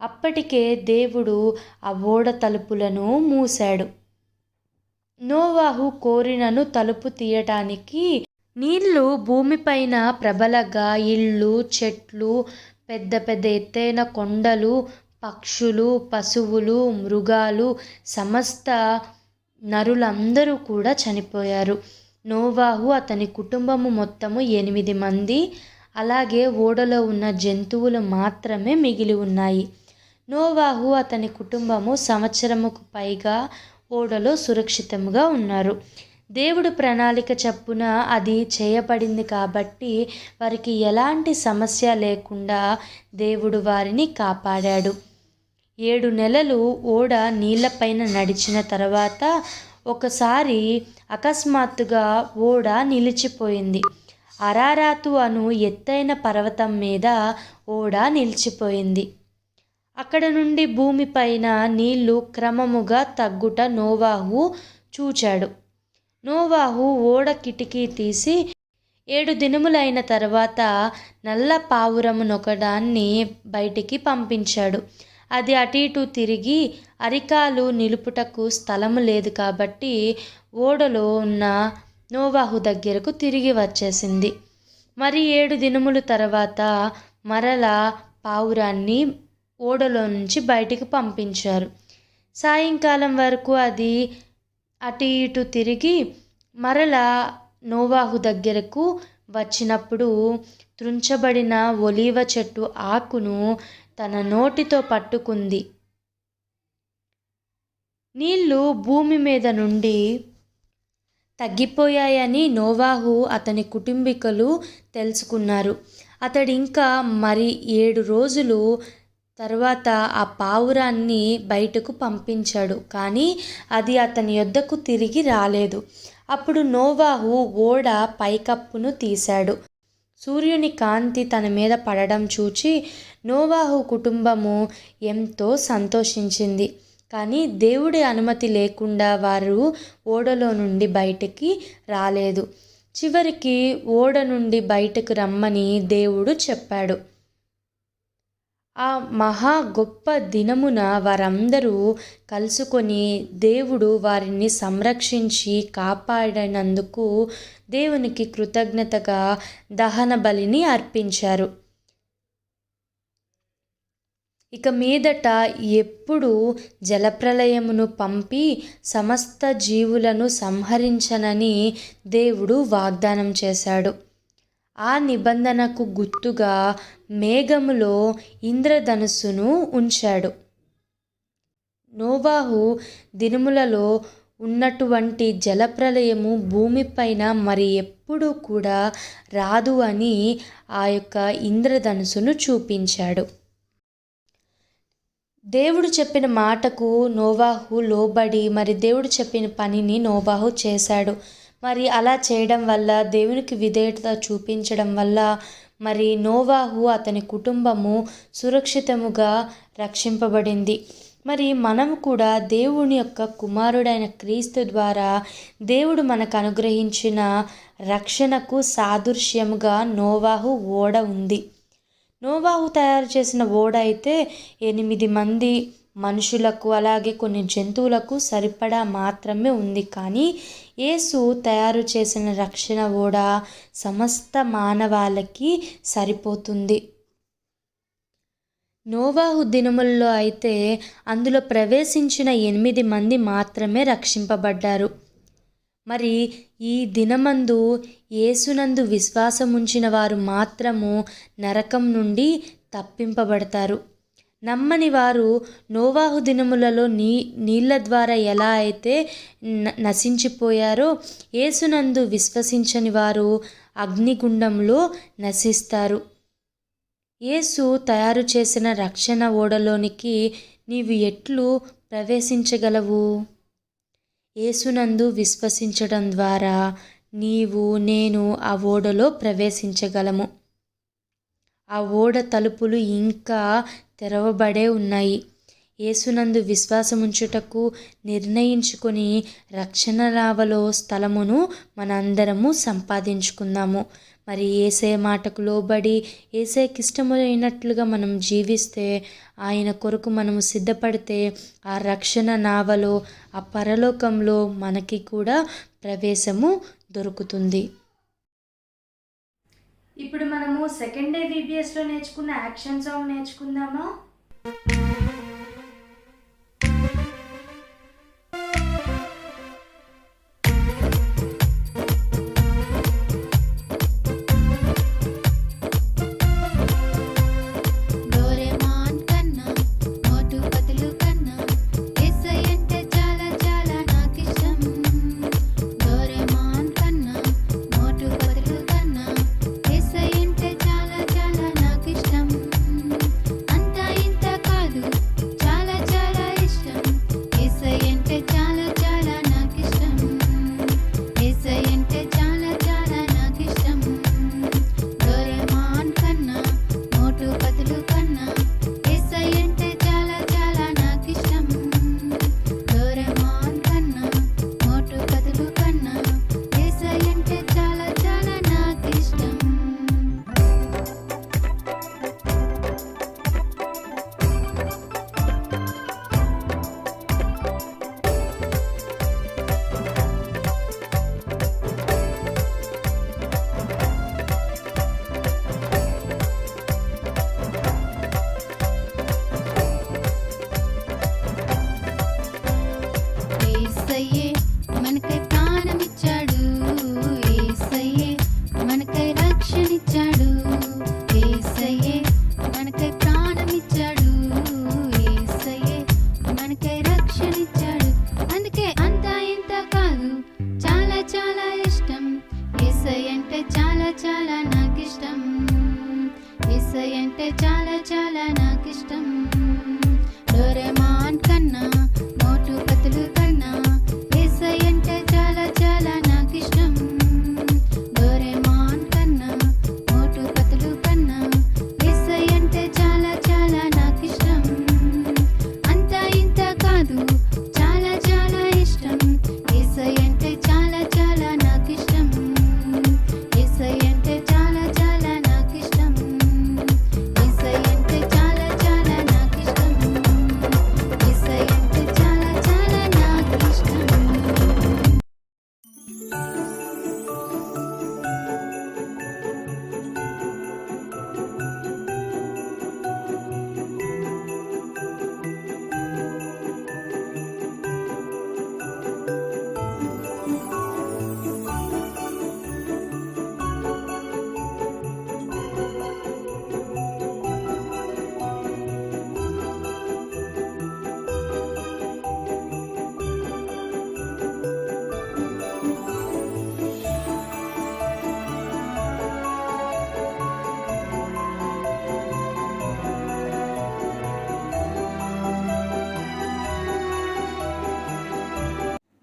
అప్పటికే దేవుడు ఆ ఓడ తలుపులను మూశాడు. నోవాహు కోరినను తలుపు తీయటానికి నీళ్లు భూమిపైన ప్రబలగా ఇళ్ళు, చెట్లు, పెద్ద పెద్ద ఎత్తైన కొండలు, పక్షులు, పశువులు, మృగాలు, సమస్త నరులందరూ కూడా చనిపోయారు. నోవాహు అతని కుటుంబము మొత్తము 8 మంది, అలాగే ఓడలో ఉన్న జంతువులు మాత్రమే మిగిలి ఉన్నాయి. నోవాహు అతని కుటుంబము సంవత్సరముకు పైగా ఓడలో సురక్షితంగా ఉన్నారు. దేవుడు ప్రణాళిక చప్పున అది చేయబడింది కాబట్టి వారికి ఎలాంటి సమస్య లేకుండా దేవుడు వారిని కాపాడాడు. 7 నెలలు ఓడ నీళ్లపైన నడిచిన తర్వాత ఒకసారి అకస్మాత్తుగా ఓడ నిలిచిపోయింది. అరారాతు అను ఎత్తైన పర్వతం మీద ఓడ నిలిచిపోయింది. అక్కడ నుండి భూమిపైన నీళ్లు క్రమముగా తగ్గుట నోవాహు చూచాడు. నోవాహు ఓడ కిటికీ తీసి 7 దినములైన తర్వాత నల్ల పావురమునొకదాన్ని బయటికి పంపించాడు. అది అటు ఇటు తిరిగి అరికాలు నిలుపుటకు స్థలము లేదు కాబట్టి ఓడలో ఉన్న నోవాహు దగ్గరకు తిరిగి వచ్చేసింది. మరి 7 దినముల తర్వాత మరలా పావురాన్ని ఓడలో నుంచి బయటికి పంపించారు. సాయంకాలం వరకు అది అటు ఇటు తిరిగి మరలా నోవాహు దగ్గరకు వచ్చినప్పుడు త్రుంచబడిన ఒలీవ చెట్టు ఆకును తన నోటితో పట్టుకుంది. నీళ్లు భూమి మీద నుండి తగ్గిపోయాయని నోవాహు అతని కుటుంబీకులు తెలుసుకున్నారు. అతడు ఇంకా మరి 7 రోజులు తర్వాత ఆ పావురాన్ని బయటకు పంపించాడు, కానీ అది అతని యొద్దకు తిరిగి రాలేదు. అప్పుడు నోవాహు ఓడ పైకప్పును తీశాడు. సూర్యుని కాంతి తన మీద పడడం చూచి నోవాహు కుటుంబము ఎంతో సంతోషించింది. కానీ దేవుడి అనుమతి లేకుండా వారు ఓడలో నుండి బయటికి రాలేదు. చివరికి ఓడ నుండి బయటకు రమ్మని దేవుడు చెప్పాడు. ఆ మహా గొప్ప దినమున వారందరూ కలుసుకొని దేవుడు వారిని సంరక్షించి కాపాడినందుకు దేవునికి కృతజ్ఞతగా దహన బలిని అర్పించారు. ఇక మీదట ఎప్పుడు జలప్రలయమును పంపి సమస్త జీవులను సంహరించనని దేవుడు వాగ్దానం చేశాడు. ఆ నిబంధనకు గుర్తుగా మేఘములో ఇంద్రధనుస్సును ఉంచాడు. నోవాహు దినములలో ఉన్నటువంటి జలప్రలయము భూమిపైన మరి ఎప్పుడూ కూడా రాదు అని ఆ యొక్క ఇంద్రధనుస్సును చూపించాడు. దేవుడు చెప్పిన మాటకు నోవాహు లోబడి మరి దేవుడు చెప్పిన పనిని నోవాహు చేశాడు. మరి అలా చేయడం వల్ల, దేవునికి విధేయత చూపించడం వల్ల మరి నోవాహు అతని కుటుంబము సురక్షితముగా రక్షింపబడింది. మరి మనం కూడా దేవుని యొక్క కుమారుడైన క్రీస్తు ద్వారా దేవుడు మనకు అనుగ్రహించిన రక్షణకు సాదృశ్యముగా నోవాహు ఓడ ఉంది. నోవాహు తయారు చేసిన ఓడ అయితే 8 మంది మనుషులకు అలాగే కొన్ని జంతువులకు సరిపడా మాత్రమే ఉంది. కానీ యేసు తయారు చేసిన రక్షణ ఓడ సమస్త మానవాళికి సరిపోతుంది. నోవాహు దినముల్లో అయితే అందులో ప్రవేశించిన 8 మంది మాత్రమే రక్షింపబడ్డారు. మరి ఈ దినమందు యేసునందు విశ్వాసముంచిన వారు మాత్రము నరకం నుండి తప్పింపబడతారు. నమ్మని వారు నోవాహు దినములలో నీళ్ళ ద్వారా ఎలా అయితే నశించిపోయారో యేసునందు విశ్వసించని వారు అగ్నిగుండంలో నశిస్తారు. యేసు తయారు చేసిన రక్షణ ఓడలోనికి నీవు ఎట్లు ప్రవేశించగలవు? యేసునందు విశ్వసించడం ద్వారా నేను ఆ ఓడలో ప్రవేశించగలము. ఆ ఓడ తలుపులు ఇంకా తెరవబడే ఉన్నాయి. యేసునందు విశ్వాసముంచుటకు నిర్ణయించుకొని రక్షణ నావలో స్థలమును మనందరము సంపాదించుకుందాము. మరి యేసయ్య మాటకు లోబడి యేసయ్యకి ఇష్టమైనట్లుగా మనం జీవిస్తే, ఆయన కొరకు మనము సిద్ధపడితే ఆ రక్షణ నావలో ఆ పరలోకంలో మనకి కూడా ప్రవేశము దొరుకుతుంది. ఇప్పుడు మనము సెకండ్ డే VBSలో నేర్చుకున్న యాక్షన్ సాంగ్ నేర్చుకుందామా? అంతా ఇంత కాదు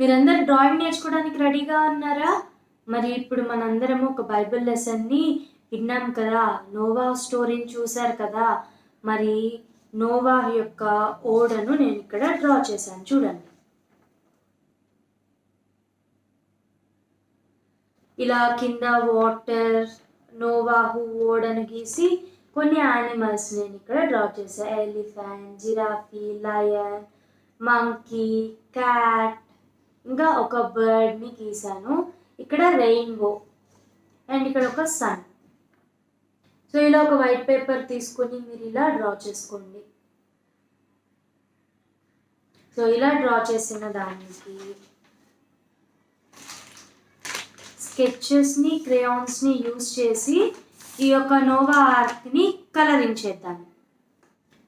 మీరందరూ డ్రాయింగ్ నేర్చుకోవడానికి రెడీగా ఉన్నారా? మరి ఇప్పుడు మనందరము ఒక బైబిల్ లెసన్ని విన్నాం కదా, నోవా స్టోరీని చూశారు కదా. మరి నోవా యొక్క ఓడను నేను ఇక్కడ డ్రా చేశాను, చూడండి. ఇలా కింద వాటర్, నోవాహు ఓడను గీసి కొన్ని యానిమల్స్ నేను ఇక్కడ డ్రా చేశాను. Elephant, giraffe, lion, monkey, cat, ఇంకా ఒక బర్డ్ని గీసాను. ఇక్కడ రెయిన్బో అండ్ ఇక్కడ ఒక సన్. సో ఇలా ఒక వైట్ పేపర్ తీసుకొని మీరు ఇలా డ్రా చేసుకోండి. సో ఇలా డ్రా చేసిన దానికి స్కెచెస్ని, క్రేయాన్స్ని యూజ్ చేసి ఈ యొక్క నోవా ఆర్క్ని కలరింగ్ చేద్దాం.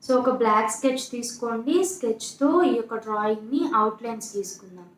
సో ఒక బ్లాక్ స్కెచ్ తీసుకోండి. స్కెచ్తో ఈ యొక్క డ్రాయింగ్ని అవుట్లైన్స్ తీసుకుందాం.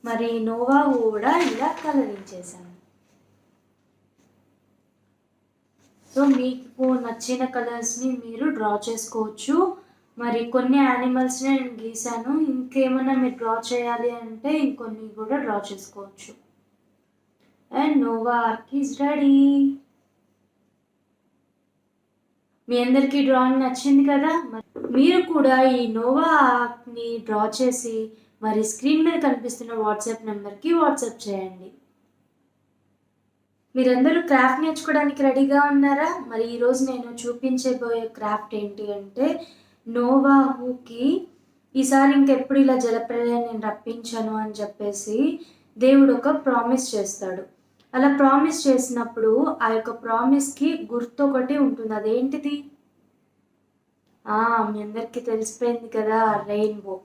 మరి నోవా కూడా ఇలా కలరింగ్ చేశాను. సో మీకు నచ్చిన కలర్స్ని మీరు డ్రా చేసుకోవచ్చు. మరి కొన్ని యానిమల్స్ని నేను గీసాను, ఇంకేమైనా మీరు డ్రా చేయాలి అంటే ఇంకొన్ని కూడా డ్రా చేసుకోవచ్చు. And Noah ark is ready. మీ అందరికీ డ్రాయింగ్ నచ్చింది కదా. మీరు కూడా ఈ నోవా ఆర్క్ని డ్రా చేసి మరి స్క్రీన్ మీద కనిపిస్తున్న వాట్సాప్ నెంబర్కి వాట్సాప్ చేయండి. మీరందరూ క్రాఫ్ట్ నేర్చుకోవడానికి రెడీగా ఉన్నారా? మరి ఈరోజు నేను చూపించబోయే క్రాఫ్ట్ ఏంటి అంటే, నోవాహుకి ఈసారి ఇంకెప్పుడు ఇలా జలప్రలయం నేను రప్పించను అని చెప్పేసి దేవుడు ఒక ప్రామిస్ చేస్తాడు. అలా ప్రామిస్ చేసినప్పుడు ఆ యొక్క ప్రామిస్కి గుర్తు ఒకటి ఉంటుంది. అదేంటిది? మీ అందరికీ తెలిసిపోయింది కదా, రెయిన్బో.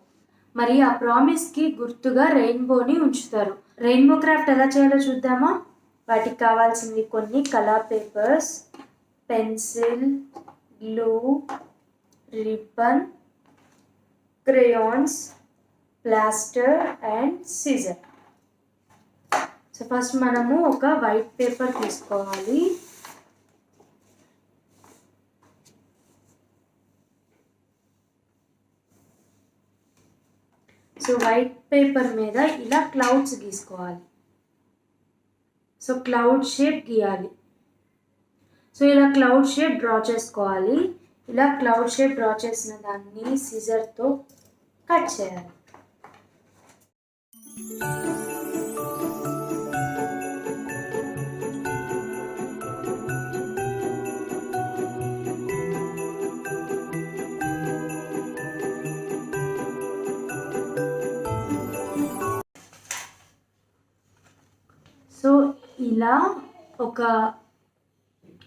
మరి ఆ ప్రామిస్కి గుర్తుగా రెయిన్బోని ఉంచుతారు. రెయిన్బో క్రాఫ్ట్ ఎలా చేయాలో చూద్దామా? వాటికి కావాల్సినవి కొన్ని colour papers, pencil, glue, ribbon, crayons, plaster and scissor. So first మనము ఒక వైట్ పేపర్ తీసుకోవాలి. సో వైట్ పేపర్ మీద ఇలా క్లౌడ్స్ గీసుకోవాలి. సో క్లౌడ్ షేప్ గీయాలి. సో ఇలా క్లౌడ్ షేప్ డ్రా చేసుకోవాలి. ఇలా క్లౌడ్ షేప్ డ్రా చేసిన దాన్ని సిజర్తో కట్ చేయాలి. సో ఇలా ఒక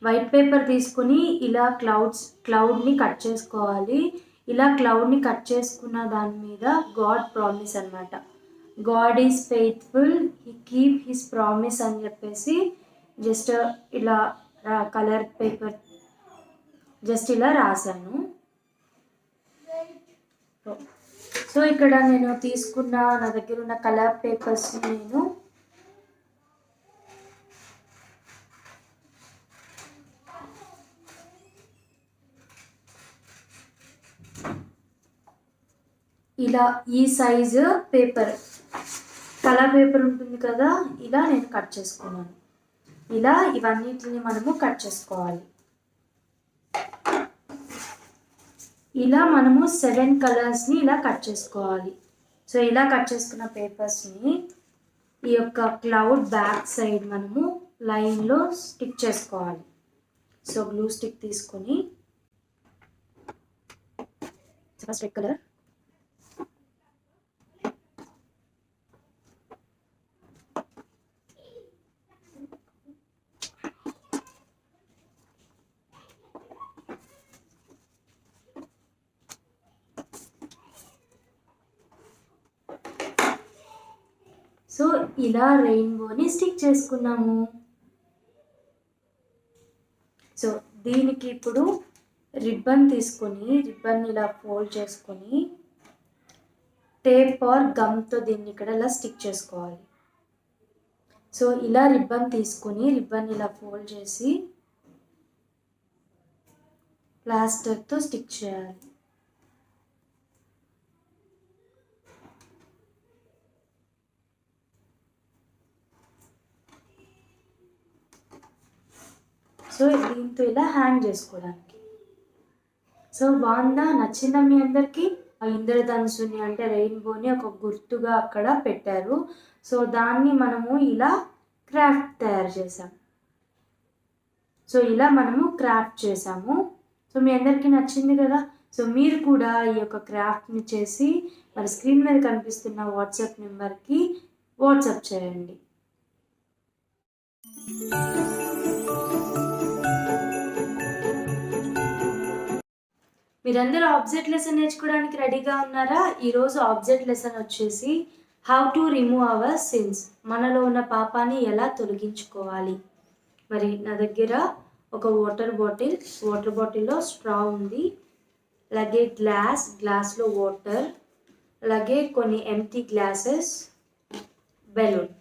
వైట్ పేపర్ తీసుకుని ఇలా క్లౌడ్ని కట్ చేసుకోవాలి. ఇలా క్లౌడ్ని కట్ చేసుకున్న దాని మీద గాడ్ ప్రామిస్ అనమాట. God is faithful, he keep his promise అని చెప్పేసి జస్ట్ ఇలా కలర్ పేపర్ జస్ట్ ఇలా రాశాను. సో ఇక్కడ నేను తీసుకున్న నా దగ్గర ఉన్న కలర్ పేపర్స్ని నేను ఇలా ఈ సైజు పేపర్, కలర్ పేపర్ ఉంటుంది కదా, ఇలా నేను కట్ చేసుకున్నాను. ఇలా ఇవన్నిటిని మనము కట్ చేసుకోవాలి. ఇలా మనము 7 కలర్స్ని ఇలా కట్ చేసుకోవాలి. సో ఇలా కట్ చేసుకున్న పేపర్స్ని ఈ యొక్క క్లౌడ్ బ్యాక్ సైడ్ మనము లైన్లో స్టిక్ చేసుకోవాలి. సో గ్లూ స్టిక్ తీసుకొని ఫస్ట్ రెడ్ కలర్, సో ఇలా రెయిన్బోని స్టిక్ చేసుకున్నాము. సో దీనికి ఇప్పుడు రిబ్బన్ తీసుకొని రిబ్బన్ ఇలా ఫోల్డ్ చేసుకొని టేప్ ఆర్ గమ్తో దీన్ని ఇక్కడ ఇలా స్టిక్ చేసుకోవాలి. సో ఇలా రిబ్బన్ తీసుకొని రిబ్బన్ ఇలా ఫోల్డ్ చేసి ప్లాస్టర్తో స్టిక్ చేయాలి. సో దీంతో ఇలా హ్యాంగ్ చేసుకోవడానికి. సో బాగుందా, నచ్చిందా మీ అందరికీ? ఆ ఇంద్రధనుసుని అంటే రెయిన్బోని ఒక గుర్తుగా అక్కడ పెట్టారు. సో దాన్ని మనము ఇలా క్రాఫ్ట్ తయారు చేసాం. సో ఇలా మనము క్రాఫ్ట్ చేసాము. సో మీ అందరికీ నచ్చింది కదా. సో మీరు కూడా ఈ యొక్క క్రాఫ్ట్ని చేసి మరి స్క్రీన్ మీద కనిపిస్తున్న వాట్సాప్ నెంబర్కి వాట్సాప్ చేయండి. మీరందరూ ఆబ్జెక్ట్ లెసన్ నేర్చుకోవడానికి రెడీగా ఉన్నారా? ఈరోజు ఆబ్జెక్ట్ లెసన్ వచ్చేసి how to remove our sins, మనలో ఉన్న పాపాన్ని ఎలా తొలగించుకోవాలి. మరి నా దగ్గర ఒక వాటర్ బాటిల్లో స్ట్రా ఉంది, అలాగే గ్లాస్లో వాటర్, అలాగే కొన్ని ఎంప్టీ గ్లాసెస్, బెలూన్.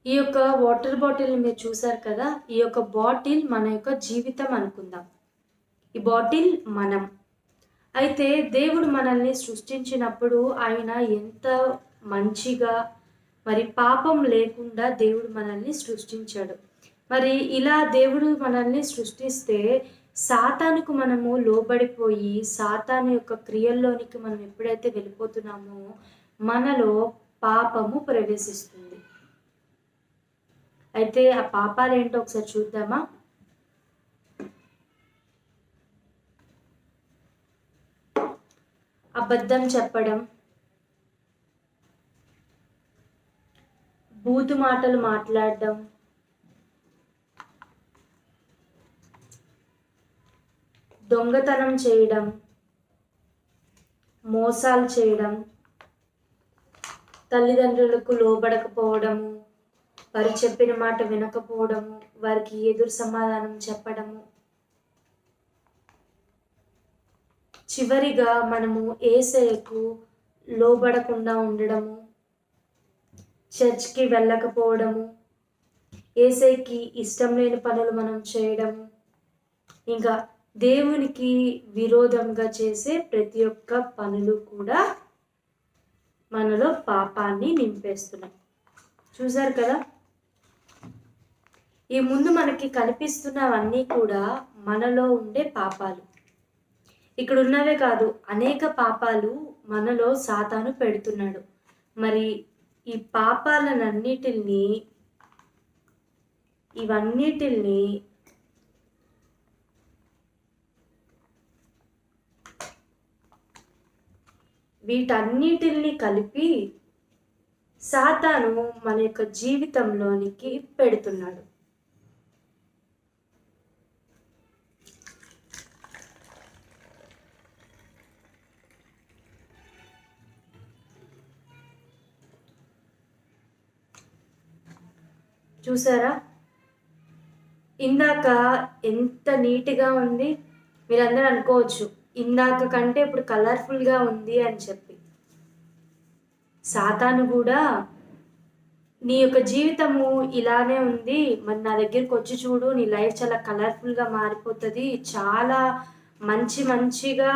ఈ యొక్క వాటర్ బాటిల్ మీరు చూసారు కదా, ఈ యొక్క బాటిల్ మన యొక్క జీవితం అనుకుందాం. ఈ బాటిల్ మనం. అయితే దేవుడు మనల్ని సృష్టించినప్పుడు ఆయన ఎంత మంచిగా మరి పాపం లేకుండా దేవుడు మనల్ని సృష్టించాడు. మరి ఇలా దేవుడు మనల్ని సృష్టిస్తే సాతానుకు మనము లోబడిపోయి సాతాను యొక్క క్రియల్లోనికి మనం ఎప్పుడైతే వెళ్ళిపోతున్నామో మనలో పాపము ప్రవేశిస్తుంది. అయితే ఆ పాపాలు ఏంటో ఒకసారి చూద్దామా? అబద్ధం చెప్పడం, బూతు మాటలు మాట్లాడడం, దొంగతనం చేయడం, మోసాలు చేయడం, తల్లిదండ్రులకు లోబడకపోవడము, వారు చెప్పిన మాట వినకపోవడము, వారికి ఎదురు సమాధానం చెప్పడము, చివరిగా మనము యేసయ్యకు లోబడకుండా ఉండడము, చర్చ్కి వెళ్ళకపోవడము, యేసయ్యకి ఇష్టం లేని పనులు మనం చేయడము, ఇంకా దేవునికి విరోధంగా చేసే ప్రతి ఒక్క పనులు కూడా మనలో పాపాన్ని నింపేస్తున్నాయి. చూసారు కదా, ఈ ముందు మనకి కనిపిస్తున్నవన్నీ కూడా మనలో ఉండే పాపాలు. ఇక్కడ ఉన్నవే కాదు, అనేక పాపాలు మనలో సాతాను పెడుతున్నాడు. మరి ఈ పాపాలన్నిటిని వీటన్నిటిని కలిపి సాతాను మన యొక్క జీవితంలోనికి పెడుతున్నాడు. చూసారా? ఇందాక ఎంత నీట్గా ఉంది. మీరందరూ అనుకోవచ్చు ఇందాక కంటే ఇప్పుడు కలర్ఫుల్గా ఉంది అని చెప్పి. సాతాను కూడా నీ యొక్క జీవితము ఇలానే ఉంది, మరి నా దగ్గరికి వచ్చి చూడు, నీ లైఫ్ చాలా కలర్ఫుల్గా మారిపోతుంది, చాలా మంచిగా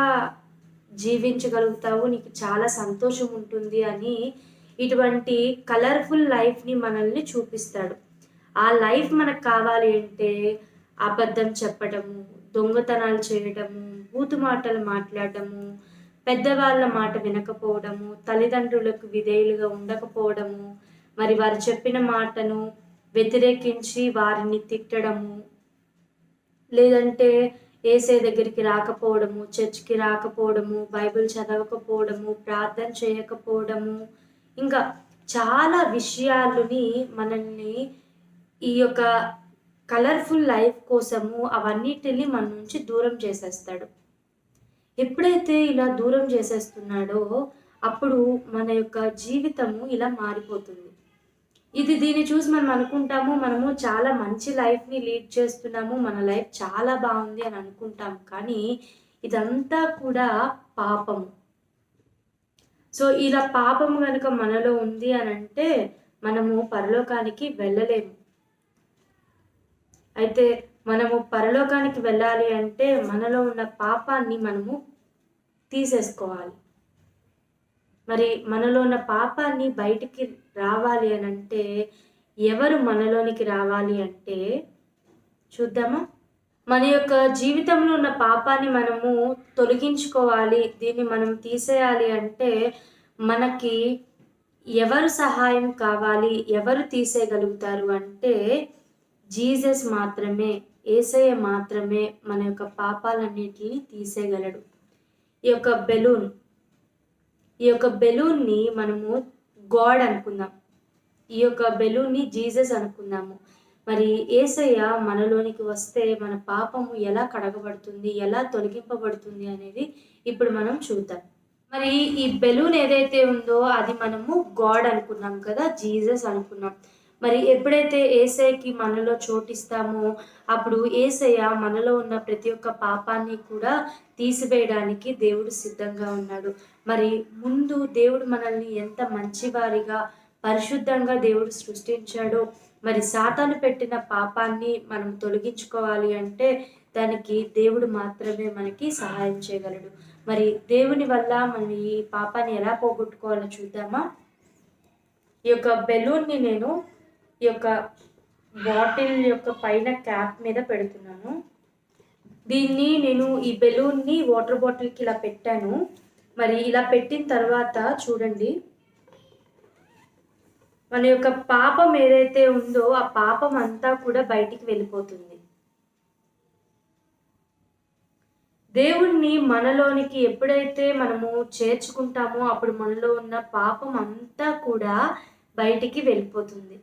జీవించగలుగుతావు, నీకు చాలా సంతోషం ఉంటుంది అని ఇటువంటి కలర్ఫుల్ లైఫ్ని మనల్ని చూపిస్తాడు. ఆ లైఫ్ మనకు కావాలి అంటే అబద్ధం చెప్పడము, దొంగతనాలు చేయడము, బూతు మాటలు మాట్లాడటము, పెద్దవాళ్ళ మాట వినకపోవడము, తల్లిదండ్రులకు విధేయులుగా ఉండకపోవడము, మరి వారు చెప్పిన మాటను వ్యతిరేకించి వారిని తిట్టడము, లేదంటే యేసయ్య దగ్గరికి రాకపోవడము, చర్చ్కి రాకపోవడము, బైబిల్ చదవకపోవడము, ప్రార్థన చేయకపోవడము, ఇంకా చాలా విషయాలని మనల్ని ఈ యొక్క కలర్ఫుల్ లైఫ్ కోసము అవన్నిటిని మన నుంచి దూరం చేసేస్తాడు. ఎప్పుడైతే ఇలా దూరం చేసేస్తున్నాడో అప్పుడు మన యొక్క జీవితము ఇలా మారిపోతుంది. దీన్ని చూసి మనం అనుకుంటాము మనము చాలా మంచి లైఫ్ని లీడ్ చేస్తున్నాము, మన లైఫ్ చాలా బాగుంది అని అనుకుంటాం. కానీ ఇదంతా కూడా పాపము. సో ఇలా పాపము కనుక మనలో ఉంది అని అంటే మనము పరలోకానికి వెళ్ళలేము. అయితే మనము పరలోకానికి వెళ్ళాలి అంటే మనలో ఉన్న పాపాన్ని మనము తీసేసుకోవాలి. మరి మనలో ఉన్న పాపాన్ని బయటికి రావాలి అని అంటే ఎవరు మనలోనికి రావాలి అంటే చూద్దామా? మన యొక్క జీవితంలో ఉన్న పాపాన్ని మనము తొలగించుకోవాలి, దీన్ని మనం తీసేయాలి అంటే మనకి ఎవరు సహాయం కావాలి, ఎవరు తీసేయగలుగుతారు అంటే జీసస్ మాత్రమే, యేసయ్య మాత్రమే మన యొక్క పాపాలన్నిటిని తీసేయగలడు. ఈ యొక్క బెలూన్ని మనము గాడ్ అనుకుందాం, ఈ యొక్క బెలూన్ని జీసస్ అనుకుందాము. మరి యేసయ్య మనలోనికి వస్తే మన పాపము ఎలా కడగబడుతుంది, ఎలా తొలగింపబడుతుంది అనేది ఇప్పుడు మనం చూద్దాం. మరి ఈ బెలూన్ ఏదైతే ఉందో అది మనము గాడ్ అనుకున్నాం కదా, జీసస్ అనుకున్నాం. మరి ఎప్పుడైతే యేసయ్యకి మనలో చోటిస్తామో అప్పుడు యేసయ్య మనలో ఉన్న ప్రతి ఒక్క పాపాన్ని కూడా తీసివేయడానికి దేవుడు సిద్ధంగా ఉన్నాడు. మరి ముందు దేవుడు మనల్ని ఎంత మంచివారిగా పరిశుద్ధంగా దేవుడు సృష్టించాడో, మరి సాతాను పెట్టిన పాపాన్ని మనం తొలగించుకోవాలి అంటే దానికి దేవుడు మాత్రమే మనకి సహాయం చేయగలడు. మరి దేవుని వల్ల మనం ఈ పాపాన్ని ఎలా పోగొట్టుకోవాలో చూద్దామా? ఈ యొక్క బెలూన్ని నేను ఈ యొక్క బాటిల్ యొక్క పైన క్యాప్ మీద పెడుతున్నాను. దీన్ని నేను ఈ బెలూన్ని వాటర్ బాటిల్కి ఇలా పెట్టాను. మరి ఇలా పెట్టిన తర్వాత చూడండి, మన యొక్క పాపం ఏదైతే ఉందో ఆ పాపం అంతా కూడా బయటికి వెళ్ళిపోతుంది. దేవుణ్ణి మనలోనికి ఎప్పుడైతే మనము చేర్చుకుంటామో అప్పుడు మనలో ఉన్న పాపం అంతా కూడా బయటికి వెళ్ళిపోతుంది.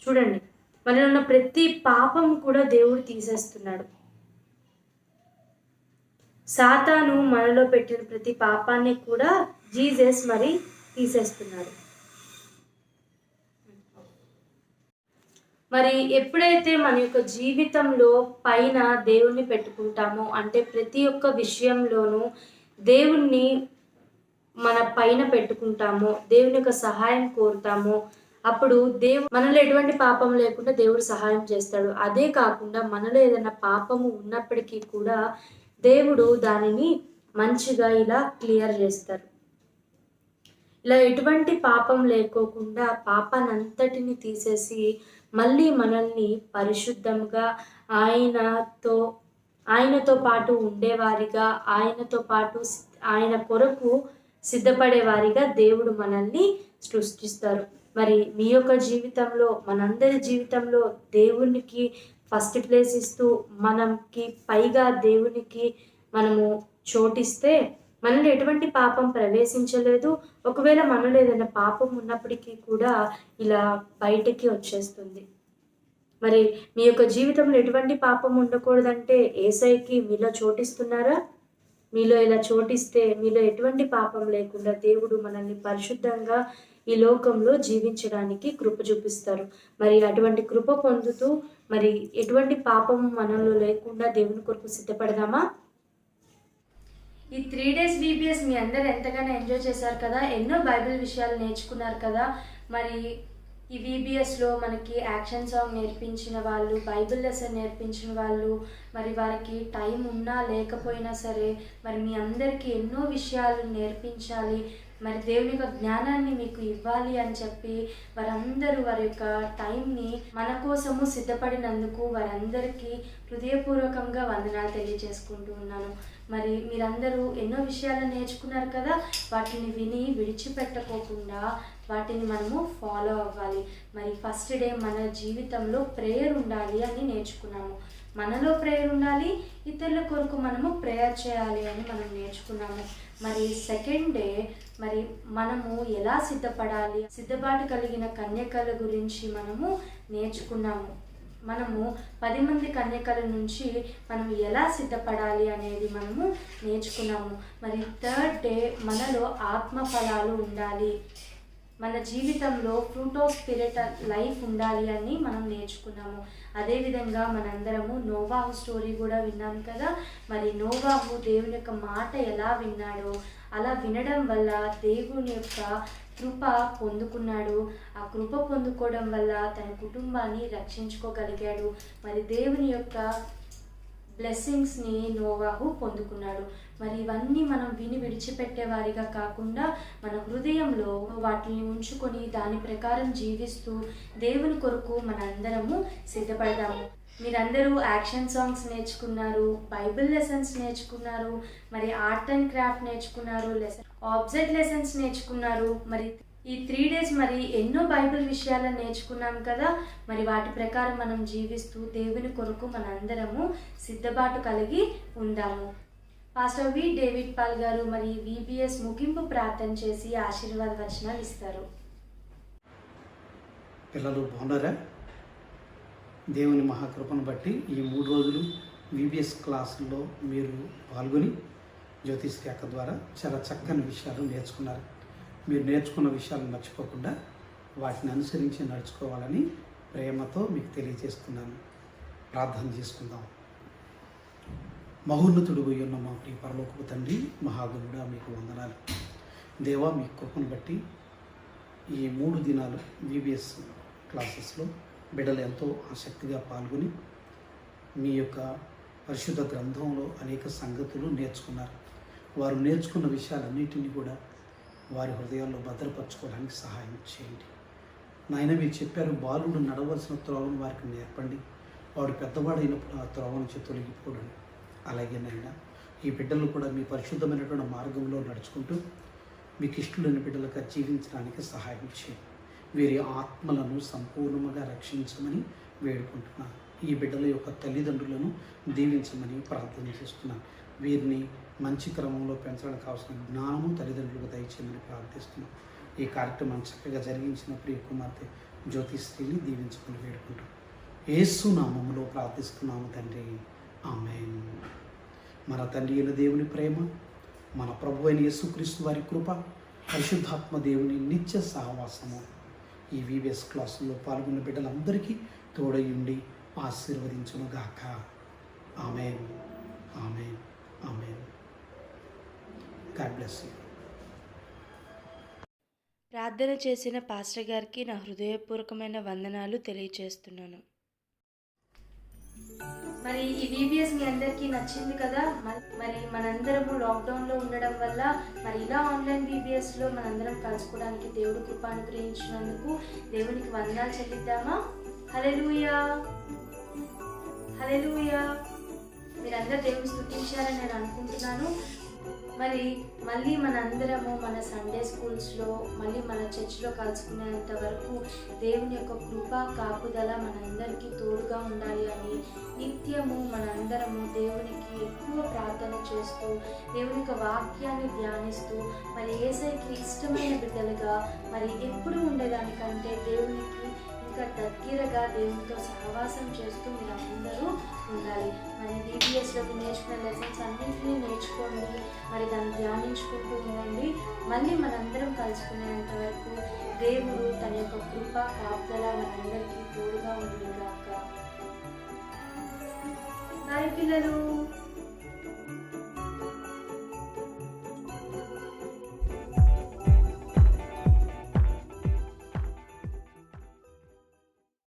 చూడండి, మనలో ఉన్న ప్రతి పాపం కూడా దేవుడు తీసేస్తున్నాడు. సాతాను మనలో పెట్టిన ప్రతి పాపాన్ని కూడా జీసస్ మరి తీసేస్తున్నాడు. మరి ఎప్పుడైతే మన యొక్క జీవితంలో పైన దేవుణ్ణి పెట్టుకుంటామో, అంటే ప్రతి ఒక్క విషయంలోనూ దేవుణ్ణి మన పైన పెట్టుకుంటామో, దేవుని యొక్క సహాయం కోరుతామో, అప్పుడు మనలో ఎటువంటి పాపం లేకుండా దేవుడు సహాయం చేస్తాడు. అదే కాకుండా మనలో ఏదైనా పాపము ఉన్నప్పటికీ కూడా దేవుడు దానిని మంచిగా ఇలా క్లియర్ చేస్తారు. ఇలా ఎటువంటి పాపం లేకోకుండా పాపాన్ని అంతటిని తీసేసి మళ్ళీ మనల్ని పరిశుద్ధంగా ఆయనతో పాటు ఉండేవారిగా, ఆయనతో పాటు ఆయన కొరకు సిద్ధపడేవారిగా దేవుడు మనల్ని సృష్టిస్తారు. మరి మీ యొక్క జీవితంలో, మనందరి జీవితంలో దేవునికి ఫస్ట్ ప్లేస్ ఇస్తూ మనకి పైగా దేవునికి మనము చోటిస్తే మనలో ఎటువంటి పాపం ప్రవేశించలేదు. ఒకవేళ మనలో ఏదైనా పాపం ఉన్నప్పటికీ కూడా ఇలా బయటికి వచ్చేస్తుంది. మరి మీ యొక్క జీవితంలో ఎటువంటి పాపం ఉండకూడదంటే యేసయ్యకి మీలో చోటిస్తున్నారా? మీలో ఇలా చోటిస్తే మీలో ఎటువంటి పాపం లేకుండా దేవుడు మనల్ని పరిశుద్ధంగా ఈ లోకంలో జీవించడానికి కృప చూపిస్తారు. మరి అటువంటి కృప పొందుతూ మరి ఎటువంటి పాపము మనలో లేకుండా దేవుని కొరకు సిద్ధపడదామా? ఈ 3 days VBS మీ అందరు ఎంతగానో ఎంజాయ్ చేశారు కదా, ఎన్నో బైబిల్ విషయాలు నేర్చుకున్నారు కదా. మరి ఈ VBSలో మనకి యాక్షన్ సాంగ్ నేర్పించిన వాళ్ళు, బైబిల్ లెసన్ నేర్పించిన వాళ్ళు, మరి వారికి టైం ఉన్నా లేకపోయినా సరే మరి మీ అందరికీ ఎన్నో విషయాలు నేర్పించాలి, మరి దేవుని యొక్క జ్ఞానాన్ని మీకు ఇవ్వాలి అని చెప్పి వారందరూ వారి యొక్క టైంని మన కోసము సిద్ధపడినందుకు వారందరికీ హృదయపూర్వకంగా వందనాలు తెలియజేసుకుంటూ ఉన్నాను. మరి మీరందరూ ఎన్నో విషయాలు నేర్చుకున్నారు కదా, వాటిని విని విడిచిపెట్టుకోకుండా వాటిని మనము ఫాలో అవ్వాలి. మరి ఫస్ట్ డే మన జీవితంలో ప్రేయర్ ఉండాలి అని నేర్చుకున్నాము. మనలో ప్రేయర్ ఉండాలి, ఇతరుల కొరకు మనము ప్రేయర్ చేయాలి అని మనం నేర్చుకున్నాము. మరి సెకండ్ డే మరి మనము ఎలా సిద్ధపడాలి, సిద్ధపాటు కలిగిన కన్యకల గురించి మనము నేర్చుకున్నాము. మనము 10 మంది కన్యకల నుంచి మనం ఎలా సిద్ధపడాలి అనేది మనము నేర్చుకున్నాము. మరి థర్డ్ డే మనలో ఆత్మ ఫలాలు ఉండాలి, మన జీవితంలో ఫ్రూట్ ఆఫ్ స్పిరిట్ లైఫ్ ఉండాలి అని మనం నేర్చుకున్నాము. అదేవిధంగా మనందరము నోవాహు స్టోరీ కూడా విన్నాం కదా. మరి నోవాహు దేవుని యొక్క మాట ఎలా విన్నాడో అలా వినడం వల్ల దేవుని యొక్క కృప పొందుకున్నాడు. ఆ కృప పొందుకోవడం వల్ల తన కుటుంబాన్ని రక్షించుకోగలిగాడు. మరి దేవుని యొక్క బ్లెస్సింగ్స్ని నోవాహు పొందుకున్నాడు. మరి ఇవన్నీ మనం విని విడిచిపెట్టే వారిగా కాకుండా మన హృదయంలో వాటిని ఉంచుకొని దాని ప్రకారం జీవిస్తూ దేవుని కొరకు మనందరము సిద్ధపడదాము. మీరందరూ యాక్షన్ సాంగ్స్ నేర్చుకున్నారు, బైబిల్ లెసన్స్ నేర్చుకున్నారు, మరి ఆర్ట్ అండ్ క్రాఫ్ట్ నేర్చుకున్నారు, ఆబ్జెక్ట్ లెసన్స్ నేర్చుకున్నారు. మరి ఈ 3 days మరి ఎన్నో బైబిల్ విషయాలను నేర్చుకున్నాం కదా. మరి వాటి ప్రకారం మనం జీవిస్తూ దేవుని కొరకు మనందరము సిద్ధపాటు కలిగి ఉందాము. పాస్టర్ వి. డేవిడ్ పాల్ గారు మరి VBS ముగింపు ప్రార్థన చేసి ఆశీర్వాద వచనాలు ఇస్తారు. పిల్లలు బాగున్నారా? దేవుని మహాకృపను బట్టి ఈ 3 రోజులు VBS క్లాసుల్లో మీరు పాల్గొని జ్యోతిష్ కేక ద్వారా చాలా చక్కని విషయాలు నేర్చుకున్నారు. మీరు నేర్చుకున్న విషయాలను మర్చిపోకుండా వాటిని అనుసరించి నడుచుకోవాలని ప్రేమతో మీకు తెలియజేస్తున్నాను. ప్రార్థన చేసుకుందాం. మహోన్నతుడు ఉన్న మా ప్రియ పరలోకపు తండ్రి, మహాగురుడా మీకు వందనాలు. దేవా, మీ కృపను బట్టి ఈ 3 దినాలు VBS క్లాసెస్లో బిడ్డలు ఎంతో ఆసక్తిగా పాల్గొని మీ యొక్క పరిశుద్ధ గ్రంథంలో అనేక సంగతులు నేర్చుకున్నారు. వారు నేర్చుకున్న విషయాలన్నింటినీ కూడా వారి హృదయాల్లో భద్రపరచుకోవడానికి సహాయం చేయండి. నాయన, మీరు చెప్పారు, బాలుడు నడవలసిన త్రోవను వారికి నేర్పండి, వాడు పెద్దవాడైనప్పుడు ఆ త్రోవ నుంచి తొలగిపోవడం. అలాగే నాయన, ఈ బిడ్డలు కూడా మీ పరిశుద్ధమైనటువంటి మార్గంలో నడుచుకుంటూ మీకు ఇష్టమైన బిడ్డలుగా జీవించడానికి సహాయం చేయండి. వీరి ఆత్మలను సంపూర్ణంగా రక్షించమని వేడుకుంటున్నాను. ఈ బిడ్డల యొక్క తల్లిదండ్రులను దీవించమని ప్రార్థన చేస్తున్నాను. వీరిని మంచి క్రమంలో పెంచడానికి కావాల్సిన జ్ఞానము తల్లిదండ్రులకు దయచేయమని ప్రార్థిస్తున్నాం. ఈ కార్యక్రమం చక్కగా జరిగించిన ప్రియ కుమార్తె జ్యోతిశ్రీని దీవించమని వేడుకుంటాం. యేసు నామములో ప్రార్థిస్తున్నాము తండ్రి, ఆమేన్. మన తండ్రి అయిన దేవుని ప్రేమ, మన ప్రభు అయిన యేసుక్రీస్తు వారి కృప, పరిశుద్ధాత్మ దేవుని నిత్య సహవాసము ఈ VBS క్లాసుల్లో పాల్గొన్న బిడ్డలందరికీ తోడయుండి ఆశీర్వదించునుగాక. Amen, amen, amen. God bless you. ప్రార్థన చేసిన పాస్టర్ గారికి నా హృదయపూర్వకమైన వందనాలు తెలియజేస్తున్నాను. మరి ఈ VBS మీ అందరికీ నచ్చింది కదా. మరి మనందరము లాక్డౌన్లో ఉండడం వల్ల మరి ఇలా ఆన్లైన్ VBSలో మనందరం కలుసుకోవడానికి దేవుడు కృప అనుగ్రహించినందుకు దేవునికి వందనాలు చెల్లిద్దామా? హల్లెలూయా, హల్లెలూయా. మీరందరూ దేవుని స్తుతించారని నేను అనుకుంటున్నాను. మరి మళ్ళీ మనందరము మన సండే స్కూల్స్లో మళ్ళీ మన చర్చ్లో కలుసుకునేంత వరకు దేవుని యొక్క కృప కాపుదల మనందరికీ తోడుగా ఉండాలి అని నిత్యము మనందరము దేవునికి ఎక్కువ ప్రార్థన చేస్తూ దేవుని యొక్క వాక్యాన్ని ధ్యానిస్తూ మరి యేసయ్యకి ఇష్టమైన బిడ్డలుగా మరి ఎప్పుడు ఉండేదానికంటే దేవునికి ఇంకా దగ్గరగా దేవునితో సహవాసం చేస్తూ మీరు అందరూ ఉండాలి. మరి VBSలో నేర్చుకున్న లెసన్స్ అన్నింటినీ నేర్చుకోండి, మరి దాన్ని ధ్యానించుకుంటూ ఉండండి. మళ్ళీ మనందరం కలుసుకునేంత వరకు దేవుడు తన యొక్క కృప కాపుదల మనందరికీ తోడుగా ఉండుగాక. బాయ్ పిల్లలు.